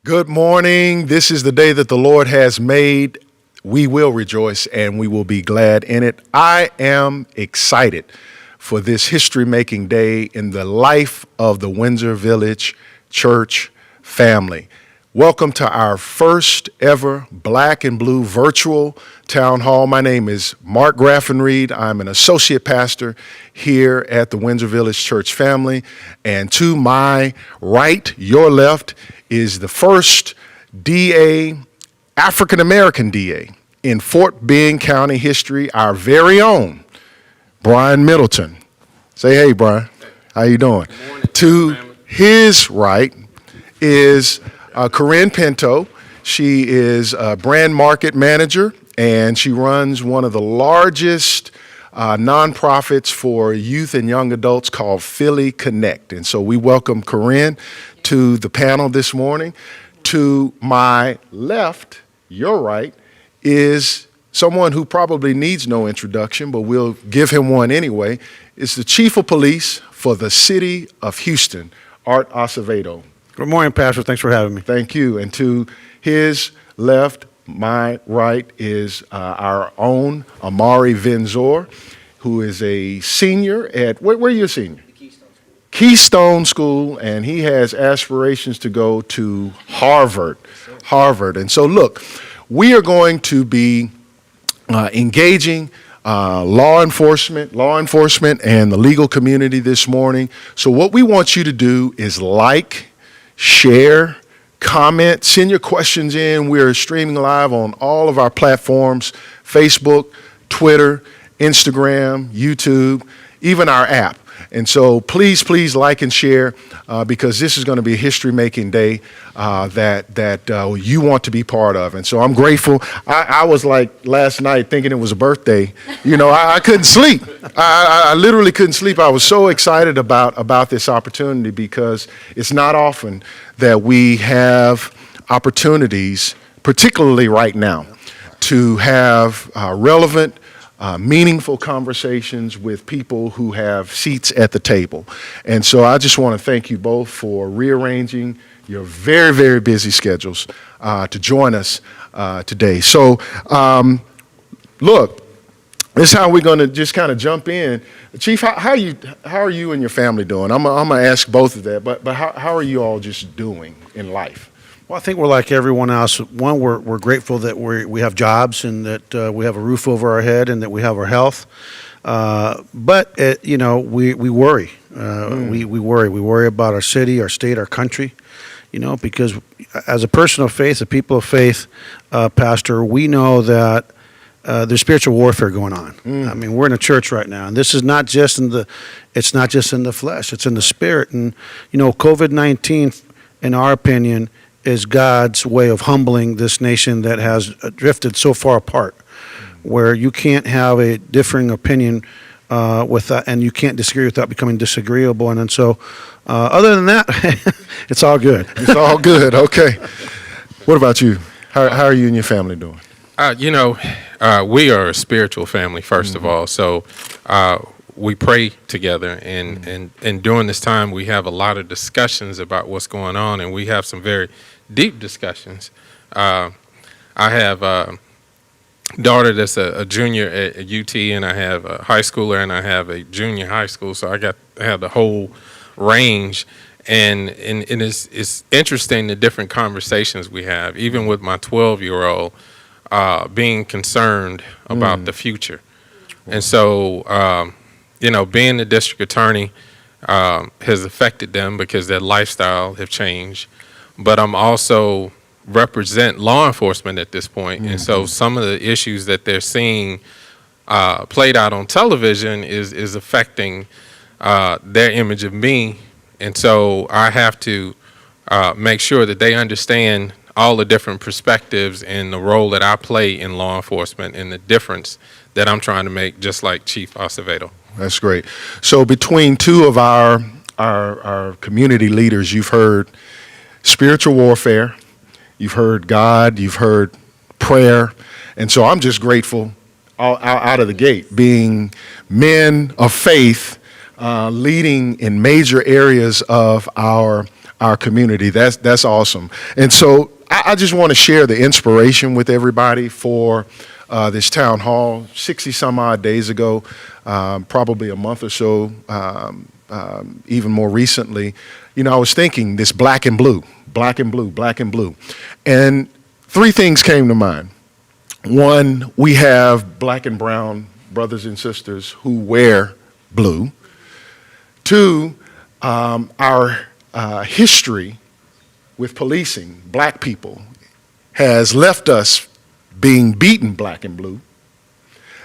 Good morning. This is the day that the Lord has made. We will rejoice and we will be glad in it. I am excited for this history-making day in the life of the Windsor Village Church family. Welcome to our first ever Black and Blue virtual town hall. My name is Mark Graffenreid. I'm an associate pastor here at the Windsor Village Church family. And to my right, your left, is the first DA, African-American DA in Fort Bend County history, our very own Brian Middleton. Say hey, Brian. How you doing? Good morning, to family. his right is Corinne Pinto. She is a brand market manager, and she runs one of the largest nonprofits for youth and young adults called Philly Connect. And so we welcome Corinne to the panel this morning. To my left, your right, is someone who probably needs no introduction, but we'll give him one anyway. It's the Chief of Police for the City of Houston, Art Acevedo. Good morning, Pastor. Thanks for having me. Thank you. And to his left, my right, is our own Amari Venzor, who is a senior at, where are you a senior? Keystone School, and he has aspirations to go to Harvard. And so look, we are going to be engaging law enforcement and the legal community this morning. So what we want you to do is like, share, comment, send your questions in. We're streaming live on all of our platforms, Facebook, Twitter, Instagram, YouTube, even our app. And so please like and share because this is going to be a history-making day that you want to be part of. And so I'm grateful. I was like last night thinking it was a birthday. You know, I couldn't sleep. I literally couldn't sleep. I was so excited about this opportunity because it's not often that we have opportunities, particularly right now, to have relevant, meaningful conversations with people who have seats at the table. And so I just want to thank you both for rearranging your very, very busy schedules to join us today. So look, this is how we're going to just kind of jump in. Chief, how are you and your family doing? I'm going to ask both of that, but how are you all just doing in life? Well, I think we're like everyone else. One, we're grateful that we have jobs and that we have a roof over our head and that we have our health. But we worry. We worry. We worry about our city, our state, our country. You know, because as a person of faith, a people of faith, Pastor, we know that there's spiritual warfare going on. I mean, we're in a church right now, and this is not just it's not just in the flesh; it's in the spirit. And you know, COVID-19, in our opinion, is God's way of humbling this nation that has drifted so far apart, where you can't have a differing opinion with that, and you can't disagree without becoming disagreeable. And so, other than that, it's all good. It's all good. Okay. What about you? How are you and your family doing? We are a spiritual family, first of all. So we pray together, and during this time, we have a lot of discussions about what's going on, and we have some very deep discussions. I have a daughter that's a junior at UT, and I have a high schooler, and I have a junior high school. So I have the whole range, and it's interesting the different conversations we have, even with my 12-year-old being concerned about the future. And so, being the district attorney has affected them because their lifestyle have changed. But I'm also represent law enforcement at this point. And so some of the issues that they're seeing played out on television is affecting their image of me. And so I have to make sure that they understand all the different perspectives and the role that I play in law enforcement and the difference that I'm trying to make, just like Chief Acevedo. That's great. So between two of our community leaders, you've heard spiritual warfare, you've heard God, you've heard prayer, and so I'm just grateful out of the gate, being men of faith, leading in major areas of our our community. That's awesome. And so I just want to share the inspiration with everybody for this town hall. 60 some odd days ago, probably a month or so, even more recently, I was thinking this black and blue, black and blue, black and blue. And three things came to mind. One, we have black and brown brothers and sisters who wear blue. Two, our history with policing, black people, has left us being beaten black and blue.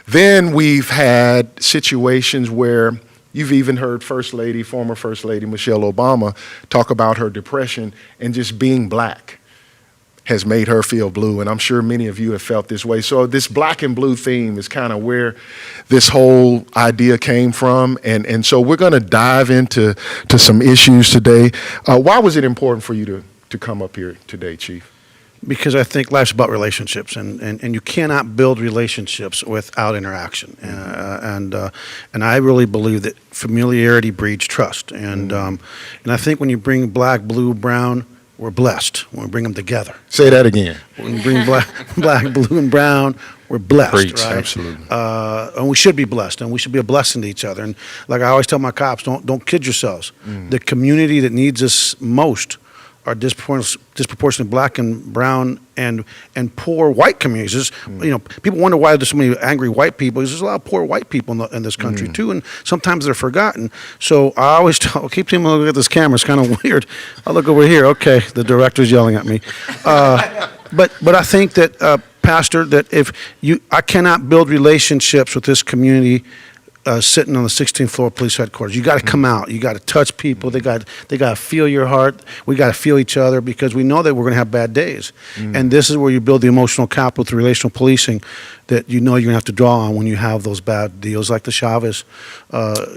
Then we've had situations where you've even heard former First Lady Michelle Obama talk about her depression, and just being black has made her feel blue, and I'm sure many of you have felt this way. So this black and blue theme is kind of where this whole idea came from, and so we're going to dive into some issues today. Why was it important for you to come up here today, Chief? Because I think life's about relationships, and you cannot build relationships without interaction. And I really believe that familiarity breeds trust. And I think when you bring black, blue, brown, we're blessed when we bring them together. Say that again. When we bring black, blue, and brown, we're blessed. Preach. Right? Absolutely. And we should be blessed, and we should be a blessing to each other. And like I always tell my cops, don't kid yourselves. The community that needs us most are disproportionately black and brown and poor white communities. People wonder why there's so many angry white people. There's a lot of poor white people in this country too, and sometimes they're forgotten. So I always keep taking a look at this camera. It's kind of weird. I look over here. Okay, the director's yelling at me. But I think that, Pastor, that I cannot build relationships with this community sitting on the 16th floor of police headquarters. You got to come out. You got to touch people. They got to feel your heart. We got to feel each other, because we know that we're going to have bad days. And this is where you build the emotional capital through relational policing that you're going to have to draw on when you have those bad deals like the Chavez,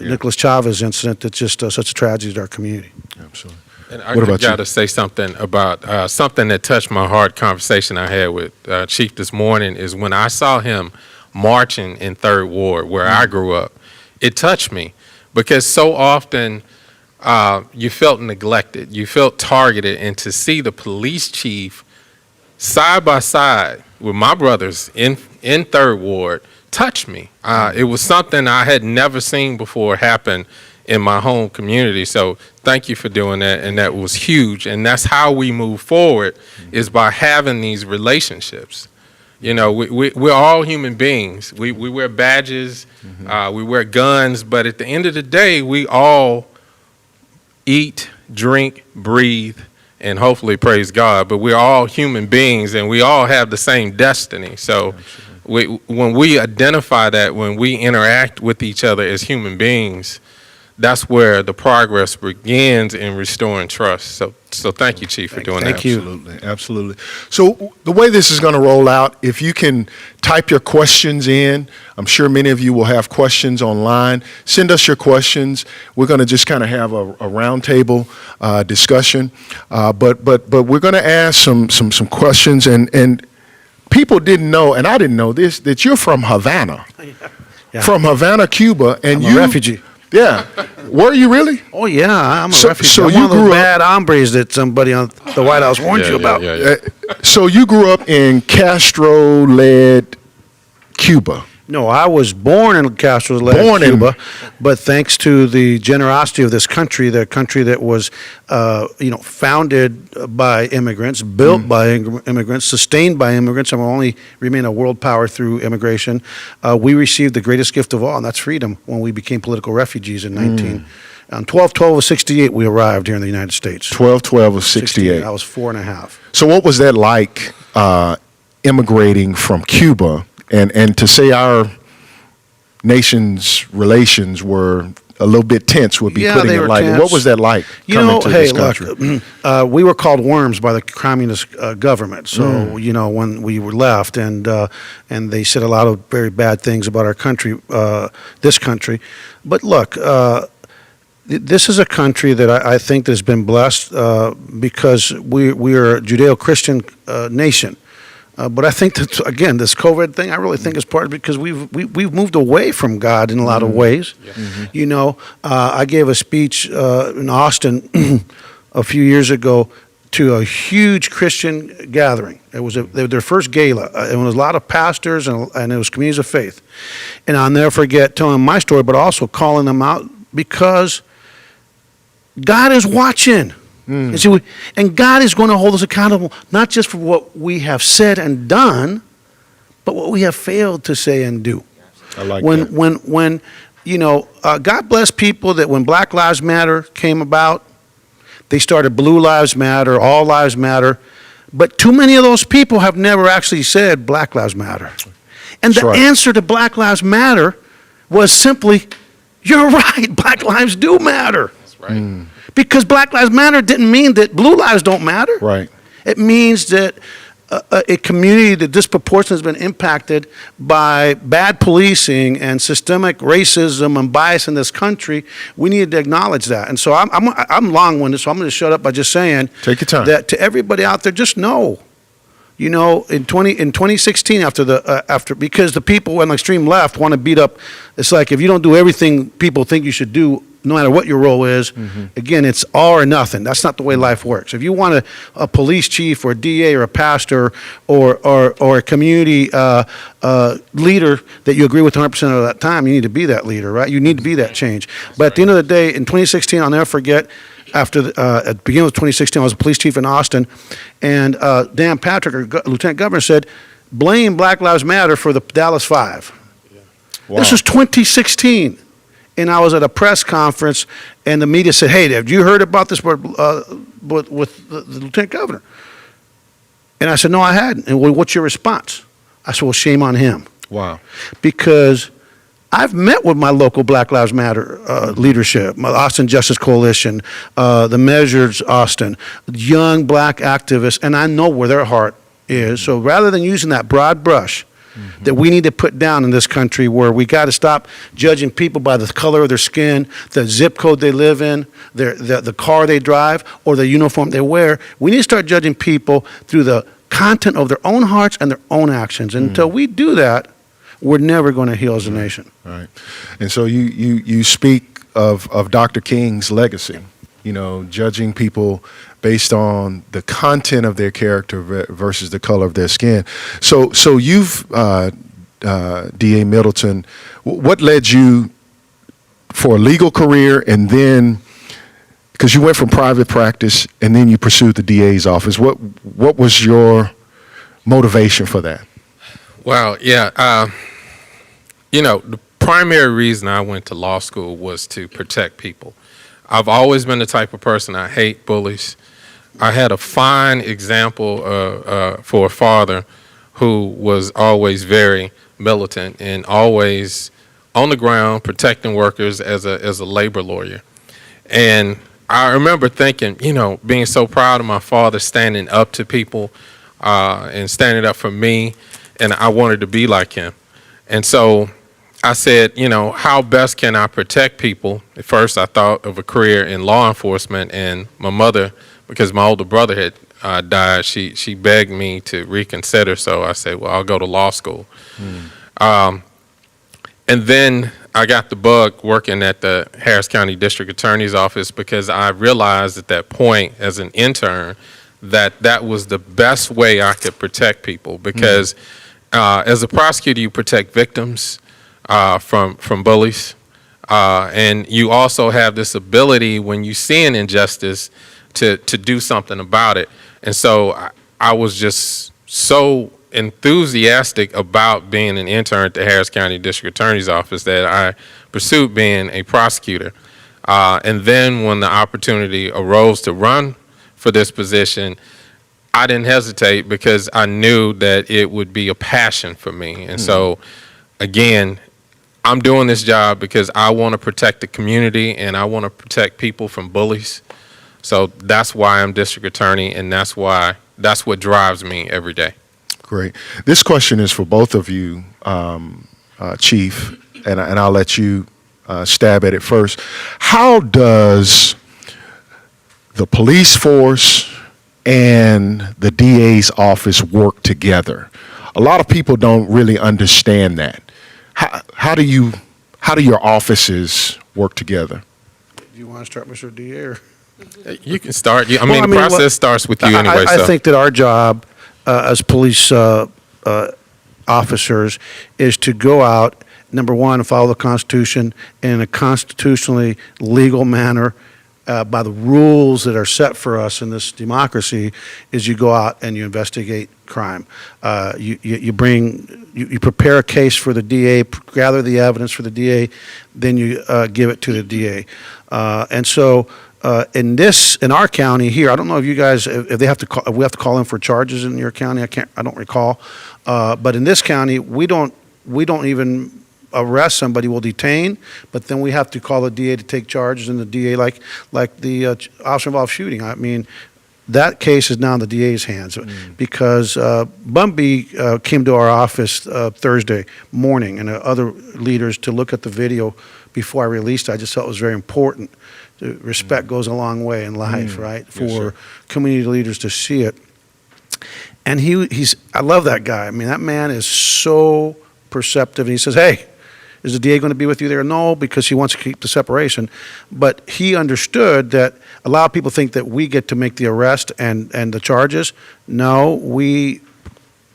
Nicholas Chavez incident. That's just such a tragedy to our community. Absolutely. And I What about got you? to say something about something that touched my heart. Conversation I had with Chief this morning is when I saw him marching in Third Ward, where I grew up. It touched me because so often you felt neglected, you felt targeted, and to see the police chief side by side with my brothers in Third Ward touched me. It was something I had never seen before happen in my home community. So thank you for doing that, and that was huge. And that's how we move forward, is by having these relationships. We're all human beings. We wear badges, we wear guns, but at the end of the day, we all eat, drink, breathe, and hopefully praise God. But we're all human beings, and we all have the same destiny. So when we identify that, when we interact with each other as human beings, that's where the progress begins in restoring trust. So thank you, Chief, for doing that. Thank you. Absolutely. So the way this is going to roll out, if you can type your questions in, I'm sure many of you will have questions online. Send us your questions. We're going to just kind of have a roundtable discussion, but we're going to ask some questions, and people didn't know, and I didn't know this, that you're from Havana, Yeah. from Havana, Cuba, and I'm a refugee. Yeah. Were you really? Oh yeah, I'm a So- refugee. so I'm you one of those grew up- bad hombres that somebody on the White House warned you about. So you grew up in Castro-led Cuba. No, I was born in Castro-led Born in- Cuba, but thanks to the generosity of this country, the country that was, founded by immigrants, built by immigrants, sustained by immigrants, and will only remain a world power through immigration, we received the greatest gift of all, and that's freedom, when we became political refugees in on 12/12 of 68, we arrived here in the United States. 12/12 of 68. I was 4.5. So what was that like, immigrating from Cuba, and to say our nation's relations were a little bit tense would be Yeah, putting they it were lightly. tense. What was that like coming to this country? Look, we were called worms by the communist government. So when we were left, and they said a lot of very bad things about our country, this country. But look, this is a country that I think that has been blessed because we are a Judeo-Christian nation. But I think that, again, this COVID thing, I really think is part of it because we've moved away from God in a lot of ways. I gave a speech in Austin a few years ago to a huge Christian gathering. It was their first gala. It was a lot of pastors and it was communities of faith. And I'll never forget telling my story, but also calling them out because God is watching. And, see, and God is going to hold us accountable, not just for what we have said and done, but what we have failed to say and do. I like when, that. When you know, God bless people that when Black Lives Matter came about, they started Blue Lives Matter, All Lives Matter, but too many of those people have never actually said Black Lives Matter. And That's the right. answer to Black Lives Matter was simply, you're right, Black lives do matter. That's right. Because Black Lives Matter didn't mean that blue lives don't matter. Right. It means that a community that disproportionately has been impacted by bad policing and systemic racism and bias in this country, we need to acknowledge that. And so I'm long-winded, so I'm going to shut up by just saying Take your time. that to everybody out there, just know, you know, in 2016, after because the people on the extreme left want to beat up, it's like if you don't do everything people think you should do, no matter what your role is, again, it's all or nothing. That's not the way life works. If you want a police chief or a DA or a pastor or a community leader that you agree with 100% of that time, you need to be that leader, right? You need to be that change. But at the end of the day, in 2016, I'll never forget, at the beginning of 2016, I was a police chief in Austin, and Dan Patrick, our Lieutenant Governor, said, blame Black Lives Matter for the Dallas 5. Wow. This was 2016. And I was at a press conference, and the media said, hey, have you heard about this with the Lieutenant Governor? And I said, no, I hadn't. And well, what's your response? I said, well, shame on him. Wow. Because I've met with my local Black Lives Matter leadership, my Austin Justice Coalition, the Measures Austin, young black activists, and I know where their heart is. So rather than using that broad brush, that we need to put down in this country, where we got to stop judging people by the color of their skin, the zip code they live in, the car they drive, or the uniform they wear. We need to start judging people through the content of their own hearts and their own actions. And until we do that, we're never going to heal as a nation. Right. And so you speak of Dr. King's legacy, you know, judging people based on the content of their character versus the color of their skin. So you've, D.A. Middleton, what led you for a legal career, and then, because you went from private practice and then you pursued the DA's office, what was your motivation for that? Well, yeah, you know, the primary reason I went to law school was to protect people. I've always been the type of person, I hate bullies. I had a fine example for a father who was always very militant and always on the ground protecting workers as a labor lawyer. And I remember thinking, you know, being so proud of my father standing up to people and standing up for me, and I wanted to be like him. And so I said, you know, how best can I protect people? At first I thought of a career in law enforcement, and my mother, because my older brother had died, she begged me to reconsider. So I said, well, I'll go to law school. And then I got the bug working at the Harris County District Attorney's Office, because I realized at that point as an intern that was the best way I could protect people, because as a prosecutor, you protect victims from bullies. And you also have this ability, when you see an injustice, to do something about it. And so I was just so enthusiastic about being an intern at the Harris County District Attorney's Office that I pursued being a prosecutor. And then when the opportunity arose to run for this position, I didn't hesitate, because I knew that it would be a passion for me. And so, again, I'm doing this job because I want to protect the community and I want to protect people from bullies. So that's why I'm district attorney, and that's what drives me every day. Great. This question is for both of you, Chief, and I'll let you stab at it first. How does the police force and the DA's office work together? A lot of people don't really understand that. How do your offices work together? Do you want to start, Mr. DA? You can start. I Well, mean, I the mean, process look, starts with you anyway. I So think that our job as police officers is to go out, number one, follow the Constitution in a constitutionally legal manner by the rules that are set for us in this democracy. Is you go out and you investigate crime. You prepare a case for the DA, gather the evidence for the DA, then you give it to the DA. And so in our county here, I don't know if you guys, if they have to call, if we have to call in for charges in your county. I don't recall. But in this county, we don't even arrest somebody. We'll detain, but then we have to call the DA to take charges, and the DA, like the officer involved shooting. I mean, that case is now in the DA's hands because Bumby came to our office Thursday morning and other leaders to look at the video before I released it. I just felt it was very important. Respect goes a long way in life, right? For community leaders to see it. And I love that guy. I mean, that man is so perceptive. And he says, hey, is the DA going to be with you there? No, because he wants to keep the separation. But he understood that a lot of people think that we get to make the arrest and the charges. No, we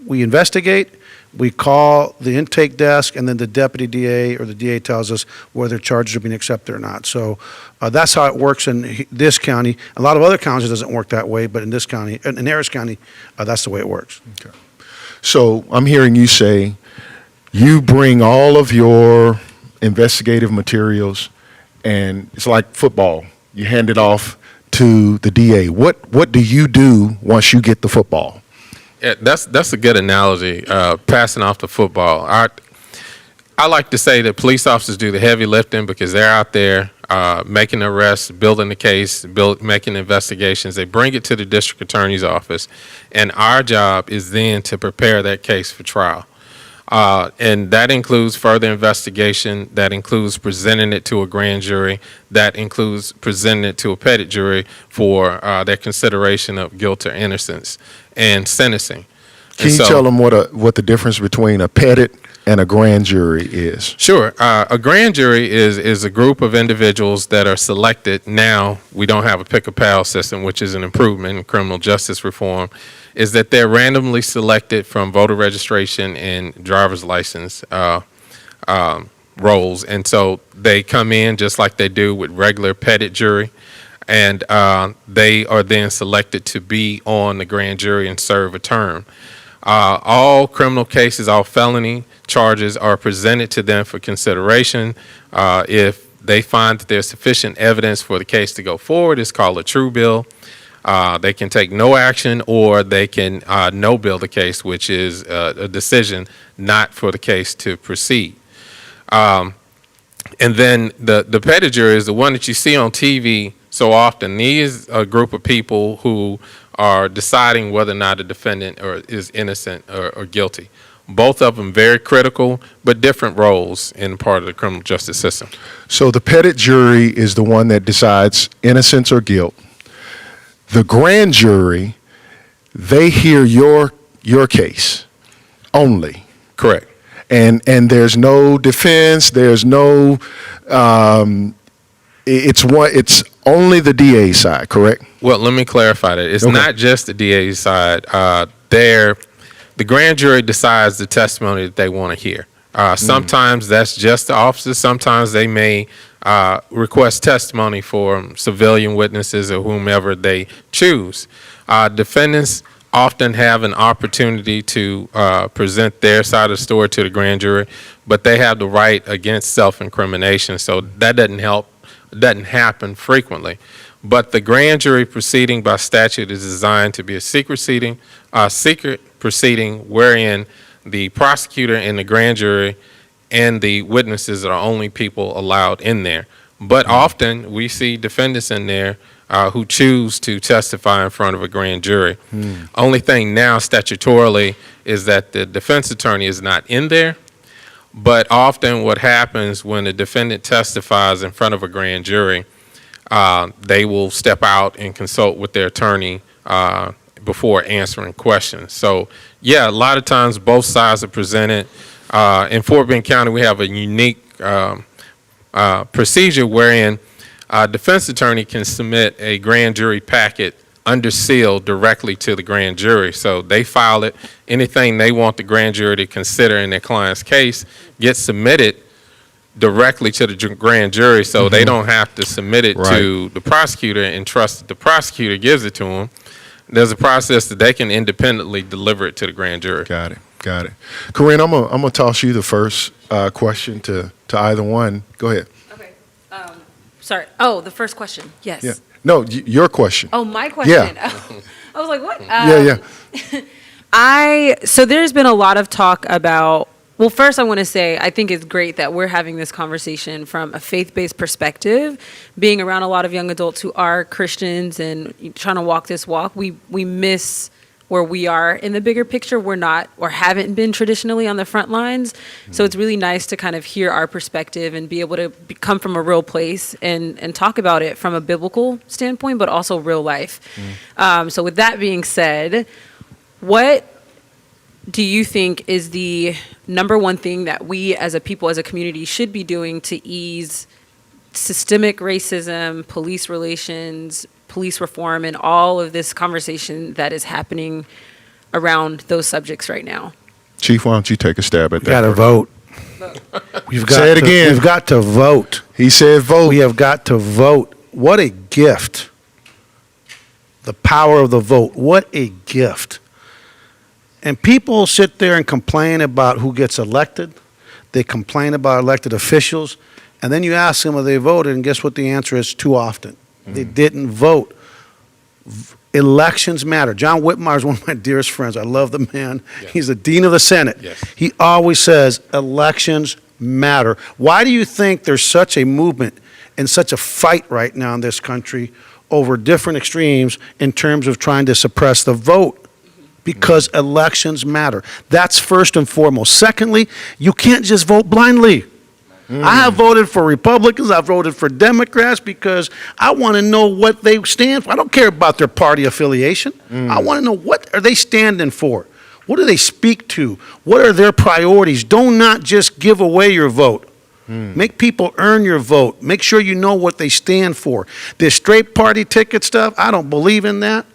investigate. We call the intake desk, and then the deputy DA or the DA tells us whether charges are being accepted or not. So that's how it works in this county. A lot of other counties it doesn't work that way, but in this county, in Harris County, that's the way it works. Okay. So I'm hearing you say you bring all of your investigative materials, and it's like football. You hand it off to the DA. What do you do once you get the football? yeah, that's a good analogy. Passing off the football. I like to say that police officers do the heavy lifting because they're out there making arrests, building the case, making investigations. They bring it to the district attorney's office, and our job is then to prepare that case for trial. And that includes further investigation. That includes presenting it to a grand jury. That includes presenting it to a petit jury for their consideration of guilt or innocence and sentencing. Can you tell them what the difference between a petit and a grand jury is? Sure. A grand jury is a group of individuals that are selected. Now, we don't have a pick-a-pal system, which is an improvement in criminal justice reform, is that they're randomly selected from voter registration and driver's license rolls. And so they come in just like they do with regular petit jury, and they are then selected to be on the grand jury and serve a term. All criminal cases, all felony charges are presented to them for consideration. If they find that there's sufficient evidence for the case to go forward, it's called a true bill. They can take no action, or they can no bill the case, which is a decision not for the case to proceed. And then the petit jury is the one that you see on TV so often. These are a group of people who are deciding whether or not a defendant is innocent or guilty. Both of them very critical, but different roles in part of the criminal justice system. So the petit jury is the one that decides innocence or guilt. The grand jury, they hear your case only. Correct. And there's no defense. There's no. It's only the DA side, correct? Well, let me clarify that. It's not just the DA's side. The grand jury decides the testimony that they want to hear. Sometimes that's just the officers. Sometimes they may request testimony for civilian witnesses or whomever they choose. Defendants often have an opportunity to present their side of the story to the grand jury, but they have the right against self-incrimination, so that doesn't happen frequently. But the grand jury proceeding by statute is designed to be a secret proceeding wherein the prosecutor and the grand jury and the witnesses are only people allowed in there. But often we see defendants in there who choose to testify in front of a grand jury. Only thing now statutorily is that the defense attorney is not in there. But often what happens when a defendant testifies in front of a grand jury, they will step out and consult with their attorney before answering questions. So, yeah, a lot of times both sides are presented. In Fort Bend County, we have a unique procedure wherein Defense attorney can submit a grand jury packet under seal directly to the grand jury. So they file it. Anything they want the grand jury to consider in their client's case gets submitted directly to the grand jury, so they don't have to submit it to the prosecutor and trust that the prosecutor gives it to them. There's a process that they can independently deliver it to the grand jury. Got it. Got it. Corinne, I'm gonna toss you the first question to either one. Go ahead. Okay. Sorry. Oh, the first question. Yes. Yeah. No, your question. Oh, my question. Yeah. I was like, what? Yeah. So there's been a lot of talk about, well, first I want to say, I think it's great that we're having this conversation from a faith-based perspective, being around a lot of young adults who are Christians and trying to walk this walk. We miss where we are in the bigger picture. We're not or haven't been traditionally on the front lines. So it's really nice to kind of hear our perspective and be able to come from a real place and talk about it from a biblical standpoint, but also real life. So with that being said, what do you think is the number one thing that we as a people, as a community, should be doing to ease systemic racism, police relations, police reform, and all of this conversation that is happening around those subjects right now? Chief, why don't you take a stab at that? Got to vote. We've got Say it to- again. We've got to vote. He said vote. We have got to vote. What a gift. The power of the vote. What a gift. And people sit there and complain about who gets elected. They complain about elected officials. And then you ask them if they voted, and guess what the answer is? Too often. They didn't vote. Elections matter. John Whitmire is one of my dearest friends. I love the man. Yeah. He's the dean of the Senate. Yes. He always says elections matter. Why do you think there's such a movement and such a fight right now in this country over different extremes in terms of trying to suppress the vote? Because elections matter. That's first and foremost. Secondly, you can't just vote blindly. I have voted for Republicans. I've voted for Democrats because I want to know what they stand for. I don't care about their party affiliation. I want to know, what are they standing for? What do they speak to? What are their priorities? Do not just give away your vote. Make people earn your vote. Make sure you know what they stand for. This straight party ticket stuff, I don't believe in that,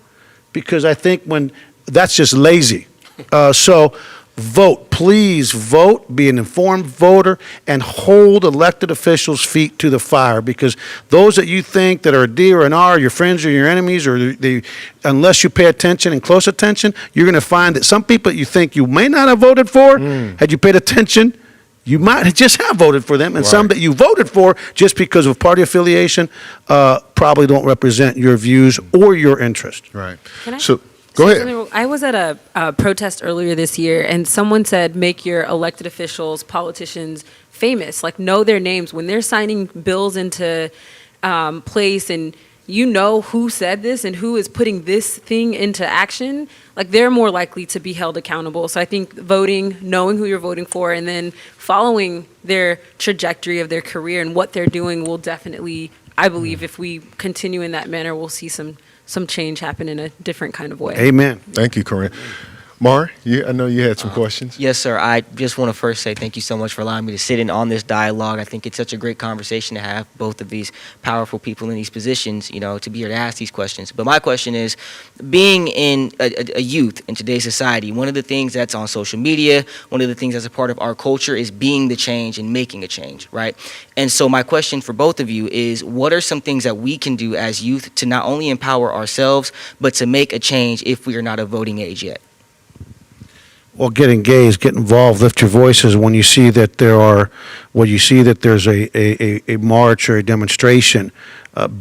because I think that's just lazy. So vote. Please vote. Be an informed voter and hold elected officials' feet to the fire, because those that you think that are D or an R, your friends or your enemies, or unless you pay attention and close attention, you're going to find that some people you think you may not have voted for, had you paid attention, you might just have voted for them, and some that you voted for just because of party affiliation probably don't represent your views or your interest. Right. Can I So go say ahead. something? I was at a protest earlier this year, and someone said, make your elected officials, politicians famous, like know their names. When they're signing bills into place, and you know who said this and who is putting this thing into action, like they're more likely to be held accountable. So I think voting, knowing who you're voting for, and then following their trajectory of their career and what they're doing will definitely, I believe, if we continue in that manner, we'll see some change happen in a different kind of way. Amen. Thank you, Corinne. Mar, I know you had some questions. Yes, sir. I just want to first say thank you so much for allowing me to sit in on this dialogue. I think it's such a great conversation to have, both of these powerful people in these positions, to be here to ask these questions. But my question is, being in a youth in today's society, one of the things that's on social media, one of the things that's a part of our culture is being the change and making a change, right? And so my question for both of you is, what are some things that we can do as youth to not only empower ourselves, but to make a change if we are not of voting age yet? Well, get engaged, get involved, lift your voices when you see that there's a march or a demonstration.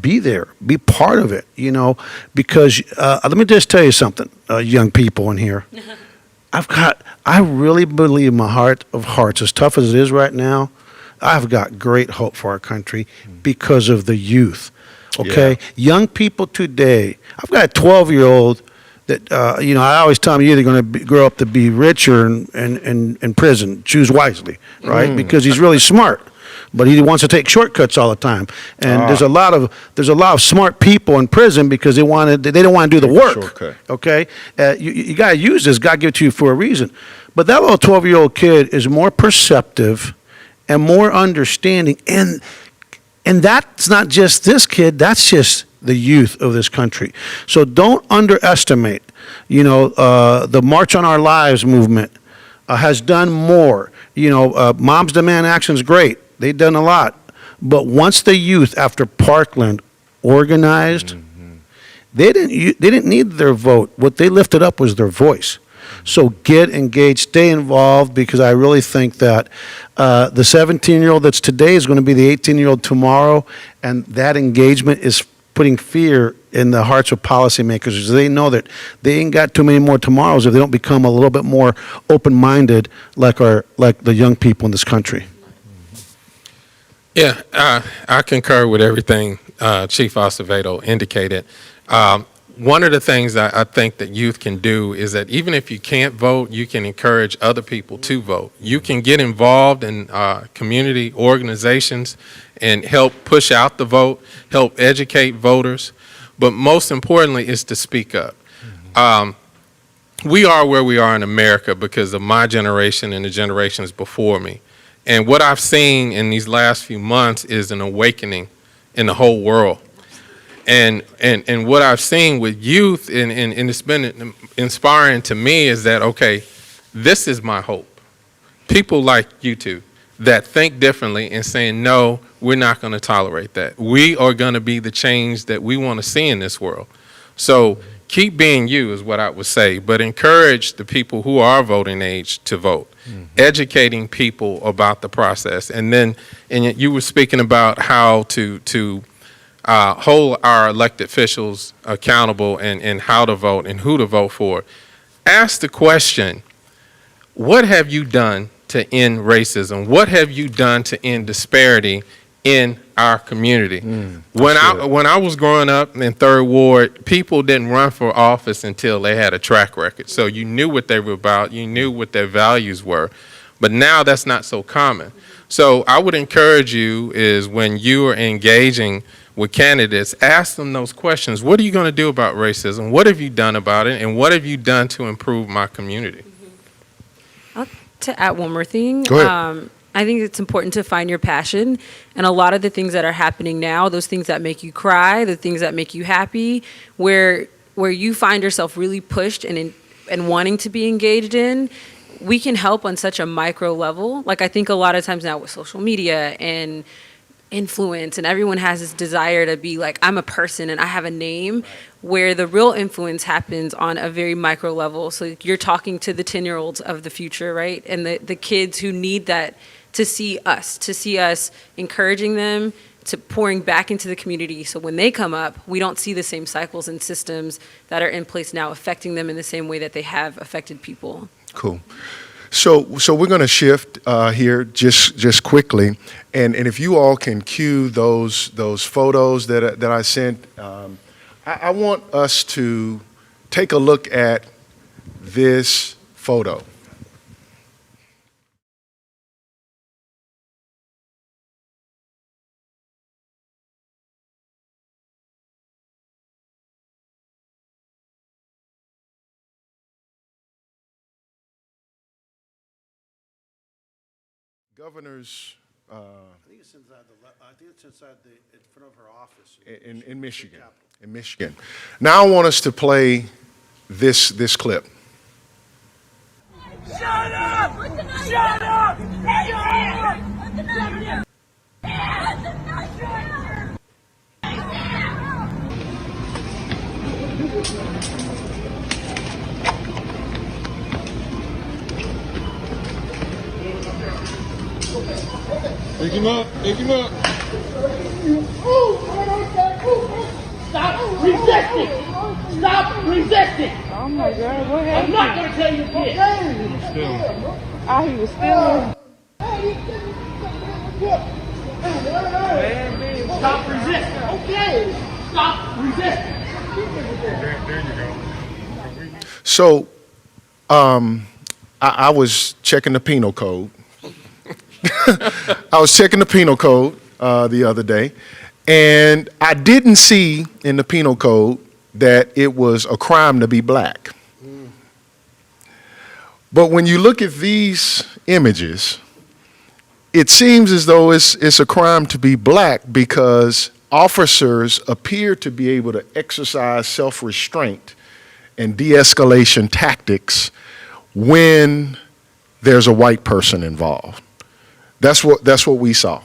Be there, be part of it, because let me just tell you something, young people in here. I really believe in my heart of hearts, as tough as it is right now, I've got great hope for our country because of the youth. Okay? Yeah. Young people today, I've got a 12-year-old that, I always tell them you're either going to grow up to be rich or in prison. Choose wisely, right? Because he's really smart, but he wants to take shortcuts all the time. And there's a lot of smart people in prison because they don't want to do the work. Shortcut. Okay, you got to use this. God give it to you for a reason. But that little 12-year-old kid is more perceptive and more understanding, and And that's not just this kid, that's just the youth of this country. So don't underestimate, the March on Our Lives movement has done more. Moms Demand Action is great. They've done a lot. But once the youth, after Parkland, organized, they didn't need their vote. What they lifted up was their voice. So get engaged, stay involved, because I really think that the 17-year-old that's today is going to be the 18-year-old tomorrow, and that engagement is putting fear in the hearts of policymakers, because they know that they ain't got too many more tomorrows if they don't become a little bit more open-minded like the young people in this country. Yeah, I concur with everything Chief Acevedo indicated. One of the things I think that youth can do is that even if you can't vote, you can encourage other people to vote. You can get involved in community organizations and help push out the vote, help educate voters, but most importantly is to speak up. We are where we are in America because of my generation and the generations before me. And what I've seen in these last few months is an awakening in the whole world. And what I've seen with youth, and it's been inspiring to me, is that, okay, this is my hope. People like you two that think differently and saying, no, we're not going to tolerate that. We are going to be the change that we want to see in this world. So keep being you is what I would say, but encourage the people who are voting age to vote, educating people about the process. And then you were speaking about how to hold our elected officials accountable and how to vote and who to vote for. Ask the question, what have you done to end racism? What have you done to end disparity in our community? When I was growing up in Third Ward, people didn't run for office until they had a track record. So you knew what they were about, you knew what their values were. But now that's not so common. So I would encourage you is when you are engaging with candidates, ask them those questions. What are you going to do about racism? What have you done about it? And what have you done to improve my community? To add one more thing, Go ahead. I think it's important to find your passion. And a lot of the things that are happening now, those things that make you cry, the things that make you happy, where you find yourself really pushed and wanting to be engaged in, we can help on such a micro level. Like, I think a lot of times now with social media and influence, and everyone has this desire to be like, I'm a person and I have a name, where the real influence happens on a very micro level. So you're talking to the 10-year-olds of the future, right? And the kids who need that to see us encouraging them, to pouring back into the community. So when they come up, we don't see the same cycles and systems that are in place now affecting them in the same way that they have affected people. Cool. So we're going to shift here just quickly, and if you all can cue those photos that I sent, I want us to take a look at this photo. Governor's I think it's inside in front of her office. in Michigan. In Michigan. Now I want us to play this clip. Shut up! Shut up! Shut up! Pick him up, pick him up. Stop resisting! Stop resisting! Oh my God, what I'm happened? not going to tell you again. He was still. Stop resisting. Okay. Stop resisting. There you go. So I was checking the penal code. I was checking the penal code the other day, and I didn't see in the penal code that it was a crime to be black. But when you look at these images, it seems as though it's a crime to be black because officers appear to be able to exercise self-restraint and de-escalation tactics when there's a white person involved. That's what we saw.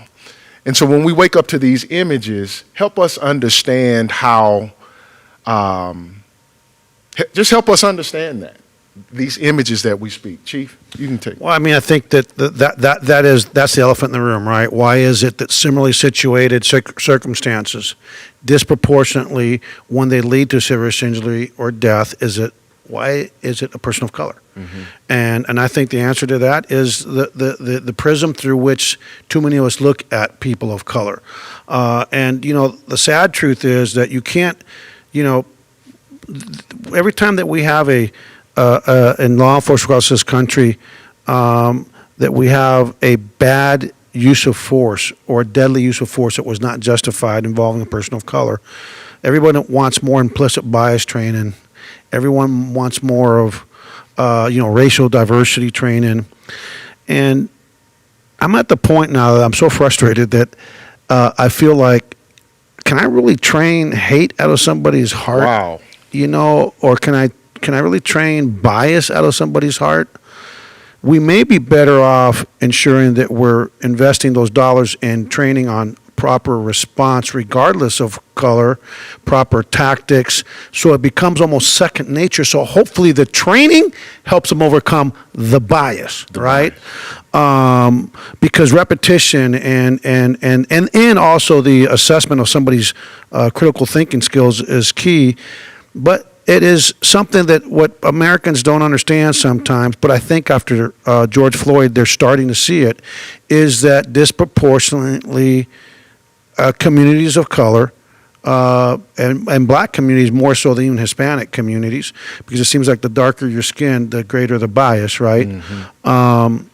And so when we wake up to these images, help us understand how, just help us understand that, these images that we speak. Chief, you can take. Well, I mean, I think that's the elephant in the room, right? Why is it that similarly situated circumstances disproportionately, when they lead to serious injury or death, why is it a person of color? Mm-hmm. And I think the answer to that is the prism through which too many of us look at people of color. And the sad truth is that you can't, every time that we have in law enforcement across this country, that we have a bad use of force or a deadly use of force that was not justified involving a person of color, everyone wants more implicit bias training. Everyone wants more of, racial diversity training. And I'm at the point now that I'm so frustrated that I feel like, can I really train hate out of somebody's heart? Wow. Or can I really train bias out of somebody's heart? We may be better off ensuring that we're investing those dollars in training on proper response, regardless of color, proper tactics, so it becomes almost second nature. So hopefully the training helps them overcome the bias, right? Because repetition and also the assessment of somebody's critical thinking skills is key. But it is something that what Americans don't understand sometimes, but I think after George Floyd, they're starting to see it, is that disproportionately communities of color and black communities more so than even Hispanic communities, because it seems like the darker your skin, the greater the bias, right? Mm-hmm.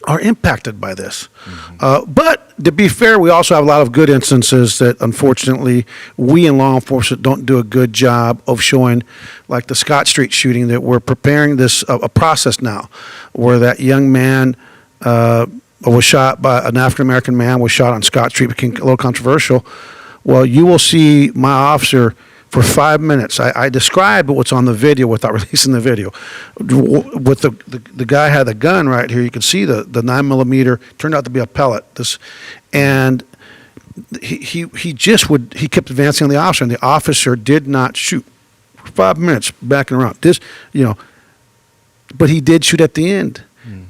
Are impacted by this. Mm-hmm. But to be fair, we also have a lot of good instances that unfortunately we in law enforcement don't do a good job of showing, like the Scott Street shooting, that we're preparing this a process now where that young man was shot by an African-American man, was shot on Scott Street, became a little controversial. Well, you will see my officer for 5 minutes. I described what's on the video without releasing the video. With the guy had the gun right here. You can see the 9mm turned out to be a pellet. And he kept advancing on the officer, and the officer did not shoot for 5 minutes, backing around. But he did shoot at the end.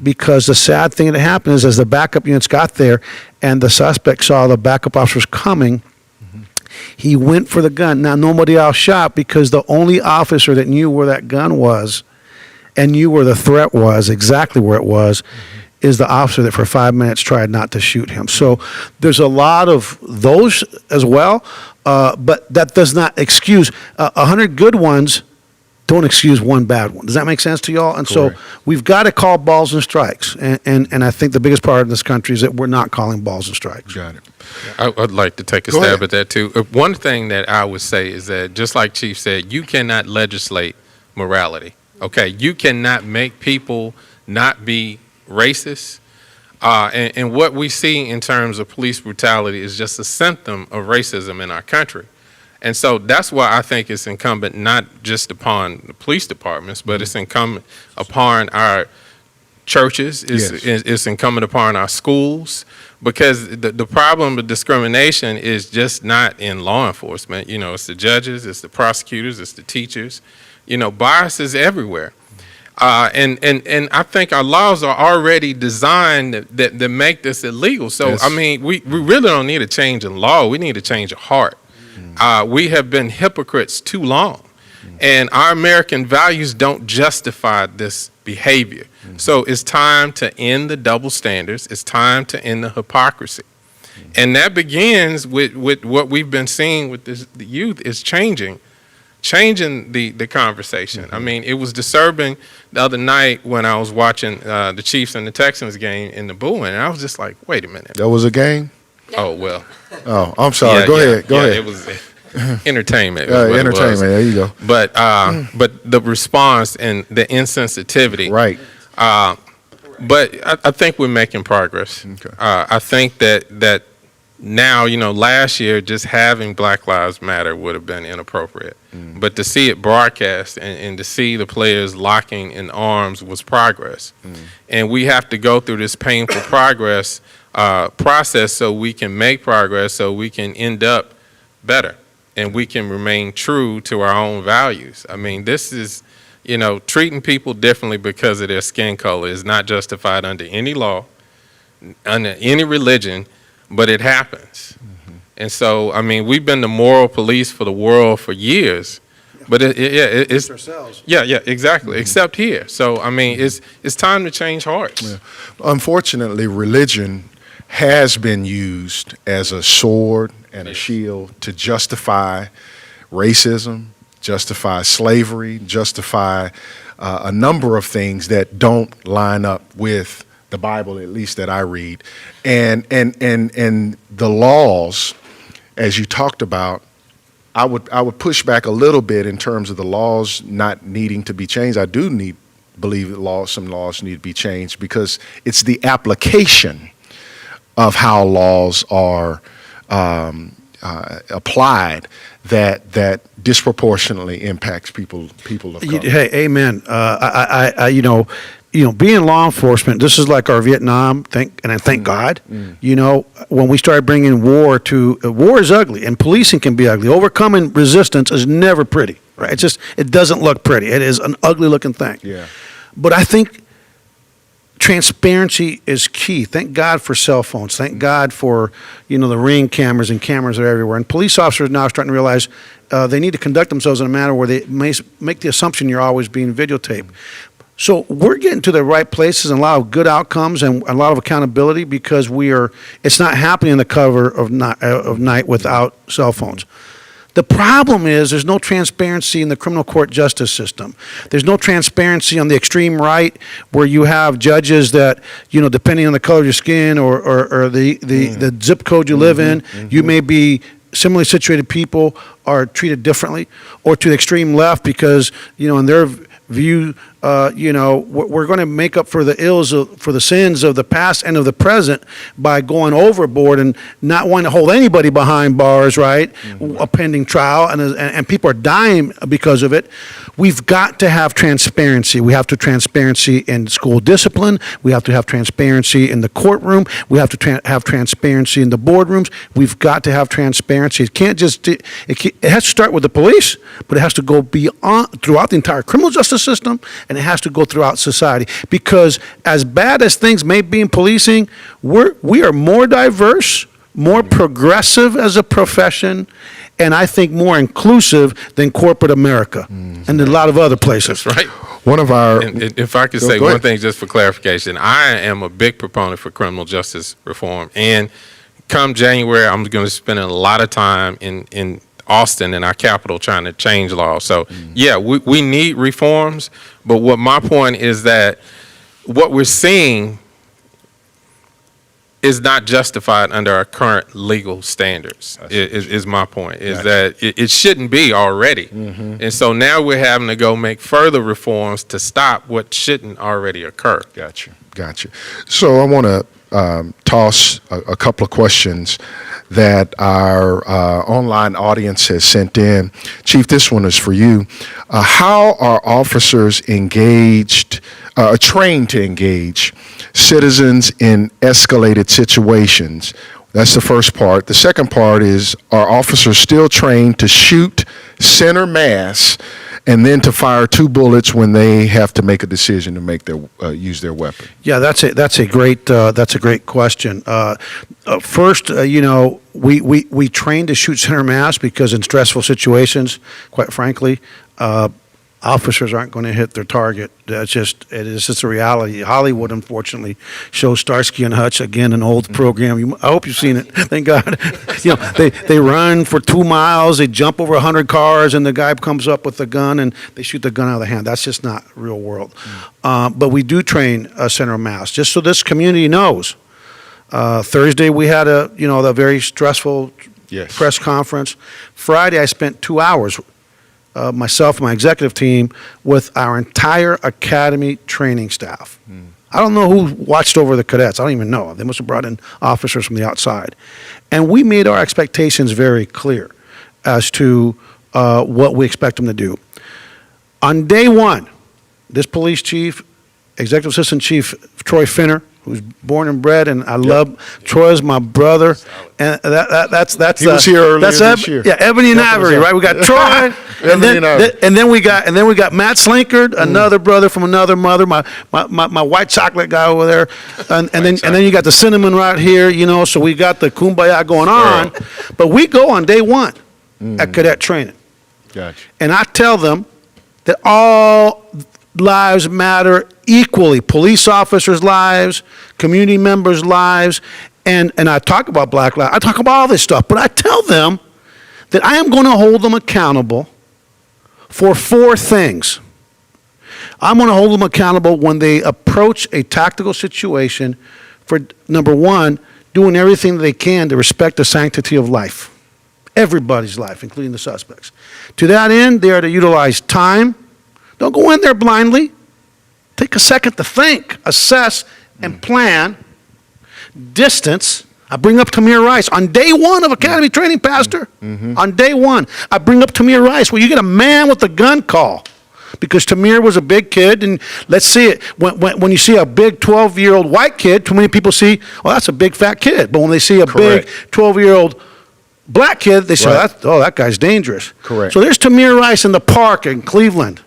Because the sad thing that happened is, as the backup units got there and the suspect saw the backup officers coming, he went for the gun. Now, nobody else shot because the only officer that knew where that gun was and knew where the threat was, exactly where it was, is the officer that for 5 minutes tried not to shoot him. So there's a lot of those as well, but that does not excuse 100 good ones. Don't excuse one bad one. Does that make sense to y'all? And Correct. so we've got to call balls and strikes. And I think the biggest part of this country is that we're not calling balls and strikes. Got it. I'd like to take a Go stab ahead. at that too. One thing that I would say is that, just like Chief said, you cannot legislate morality. Okay, you cannot make people not be racist. And what we see in terms of police brutality is just a symptom of racism in our country. And so that's why I think it's incumbent not just upon the police departments, but it's incumbent upon our churches, it's incumbent upon our schools, because the problem of discrimination is just not in law enforcement. It's the judges, it's the prosecutors, it's the teachers. Bias is everywhere. And I think our laws are already designed that make this illegal. So, Yes. I mean, we really don't need a change in law. We need a change of heart. We have been hypocrites too long, and our American values don't justify this behavior. So it's time to end the double standards. It's time to end the hypocrisy. And that begins with what we've been seeing with the youth is changing the conversation. I mean, it was disturbing the other night when I was watching the Chiefs and the Texans game in the booing, and I was just like, wait a minute. That was a game? Oh, well. Oh, I'm sorry. Yeah, Go yeah, ahead. Go yeah, ahead. It was entertainment. is what it Entertainment. was. There you go. But the response and the insensitivity. Right. But I think we're making progress. Okay. I think that now, last year just having Black Lives Matter would have been inappropriate. But to see it broadcast and to see the players locking in arms was progress. And we have to go through this painful progress process so we can make progress, so we can end up better and we can remain true to our own values. I mean, this is, treating people differently because of their skin color is not justified under any law, under any religion, but it happens. And so, I mean, we've been the moral police for the world for years, but it's ourselves. Yeah, exactly. Except here. So, I mean, it's time to change hearts. Yeah. Unfortunately, religion has been used as a sword and a shield to justify racism, justify slavery, justify a number of things that don't line up with the Bible, at least that I read. And the laws, as you talked about, I would push back a little bit in terms of the laws not needing to be changed. I do believe that some laws need to be changed because it's the application of how laws are applied that disproportionately impacts people of color. Hey, amen. Being law enforcement, this is like our Vietnam. Thank God. When we started bringing war is ugly, and policing can be ugly. Overcoming resistance is never pretty, right? It doesn't look pretty. It is an ugly looking thing. Yeah. But I think transparency is key. Thank God for cell phones. Thank God for the Ring cameras, and cameras are everywhere. And police officers now are starting to realize they need to conduct themselves in a manner where they may make the assumption you're always being videotaped. So we're getting to the right places and a lot of good outcomes and a lot of accountability because it's not happening in the cover of night without cell phones. The problem is there's no transparency in the criminal court justice system. There's no transparency on the extreme right where you have judges that, depending on the color of your skin or the zip code you live in, you may be similarly situated people are treated differently, or to the extreme left because, in their view, we're going to make up for the sins of the past and of the present by going overboard and not wanting to hold anybody behind bars, right? A pending trial, and people are dying because of it. We've got to have transparency. We have to transparency in school discipline. We have to have transparency in the courtroom. We have to have transparency in the boardrooms. We've got to have transparency. It can't just it has to start with the police, but it has to go beyond throughout the entire criminal justice system. And it has to go throughout society because as bad as things may be in policing, we are more diverse, more progressive as a profession, and I think more inclusive than corporate America and a lot of other places. That's right. One of our, And if I could Go say ahead. one thing just for clarification, I am a big proponent for criminal justice reform. And come January, I'm going to spend a lot of time in Austin, in our capital, trying to change laws. So, yeah, we need reforms. But what my point is that what we're seeing is not justified under our current legal standards, is my point, is Gotcha. that it shouldn't be already. And so now we're having to go make further reforms to stop what shouldn't already occur. Gotcha. So I want to toss a couple of questions that our online audience has sent in. Chief, this one is for you. How are officers trained to engage citizens in escalated situations? That's the first part. The second part is, are officers still trained to shoot center mass and then to fire 2 bullets when they have to make a decision to use their weapon? Yeah, that's a great question. First, we train to shoot center mass because in stressful situations, quite frankly, officers aren't going to hit their target. It is just a reality. Hollywood, unfortunately, shows Starsky and Hutch, again, an old program. I hope you've seen it. Thank God. They run for 2 miles, they jump over 100 cars, and the guy comes up with a gun, and they shoot the gun out of the hand. That's just not real world. But we do train center mass, just so this community knows. Thursday, we had a very stressful Yes. press conference. Friday, I spent 2 hours myself and my executive team with our entire academy training staff. I don't know who watched over the cadets. I don't even know. They must have brought in officers from the outside. And we made our expectations very clear as to what we expect them to do. On day one, this police chief, Executive Assistant Chief Troy Finner, who's born and bred, and I love Troy's my brother, and that's He was here earlier that's this year. Yeah, Ebony and Ivory, right? We got Troy, Ebony and Ivory. and then we got Matt Slinkard, another brother from another mother, my white chocolate guy over there, and then you got the cinnamon right here, you know. So we got the kumbaya going on, but we go on day one at cadet training, Gotcha. and I tell them that all lives matter equally. Police officers' lives, community members' lives, and I talk about Black lives. I talk about all this stuff, but I tell them that I am going to hold them accountable for 4 things. I'm going to hold them accountable when they approach a tactical situation for, number 1, doing everything they can to respect the sanctity of life. Everybody's life, including the suspects. To that end, they are to utilize time. Don't go in there blindly. Take a second to think, assess, and plan. Distance. I bring up Tamir Rice on day 1 of academy training, Pastor. On day 1, I bring up Tamir Rice. Well, you get a man with a gun call, because Tamir was a big kid, and let's see it. When you see a big 12-year-old white kid, too many people see, well, that's a big fat kid. But when they see a Correct. big 12-year-old black kid, they say, Right. that guy's dangerous. Correct. So there's Tamir Rice in the park in Cleveland.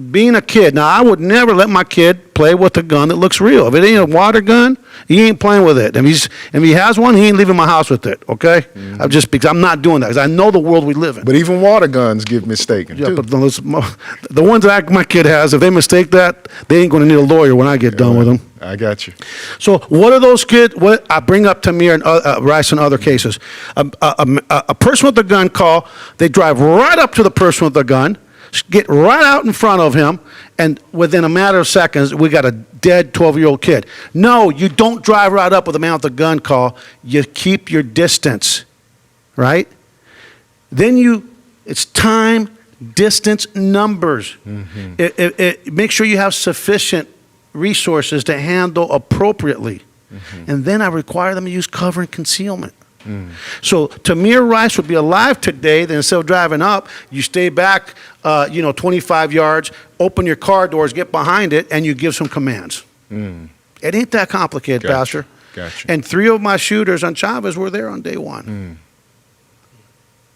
Being a kid. Now, I would never let my kid play with a gun that looks real. If it ain't a water gun, he ain't playing with it. If he has one, he ain't leaving my house with it, okay? Because I'm not doing that, because I know the world we live in. But even water guns get mistaken, Yeah, too. but the ones that my kid has, if they mistake that, they ain't going to need a lawyer when I get done with them. I got you. So what are those kids? What I bring up Tamir and Rice in other cases. A person with a gun call, they drive right up to the person with the gun, get right out in front of him, and within a matter of seconds, we got a dead 12-year-old kid. No, you don't drive right up with a man with a gun call. You keep your distance, right? Then it's time, distance, numbers. Make sure you have sufficient resources to handle appropriately. And then I require them to use cover and concealment. So Tamir Rice would be alive today, then instead of driving up, you stay back 25 yards, open your car doors, get behind it, and you give some commands. It ain't that complicated, Gotcha. Pastor. Gotcha. And 3 of my shooters on Chavez were there on day 1.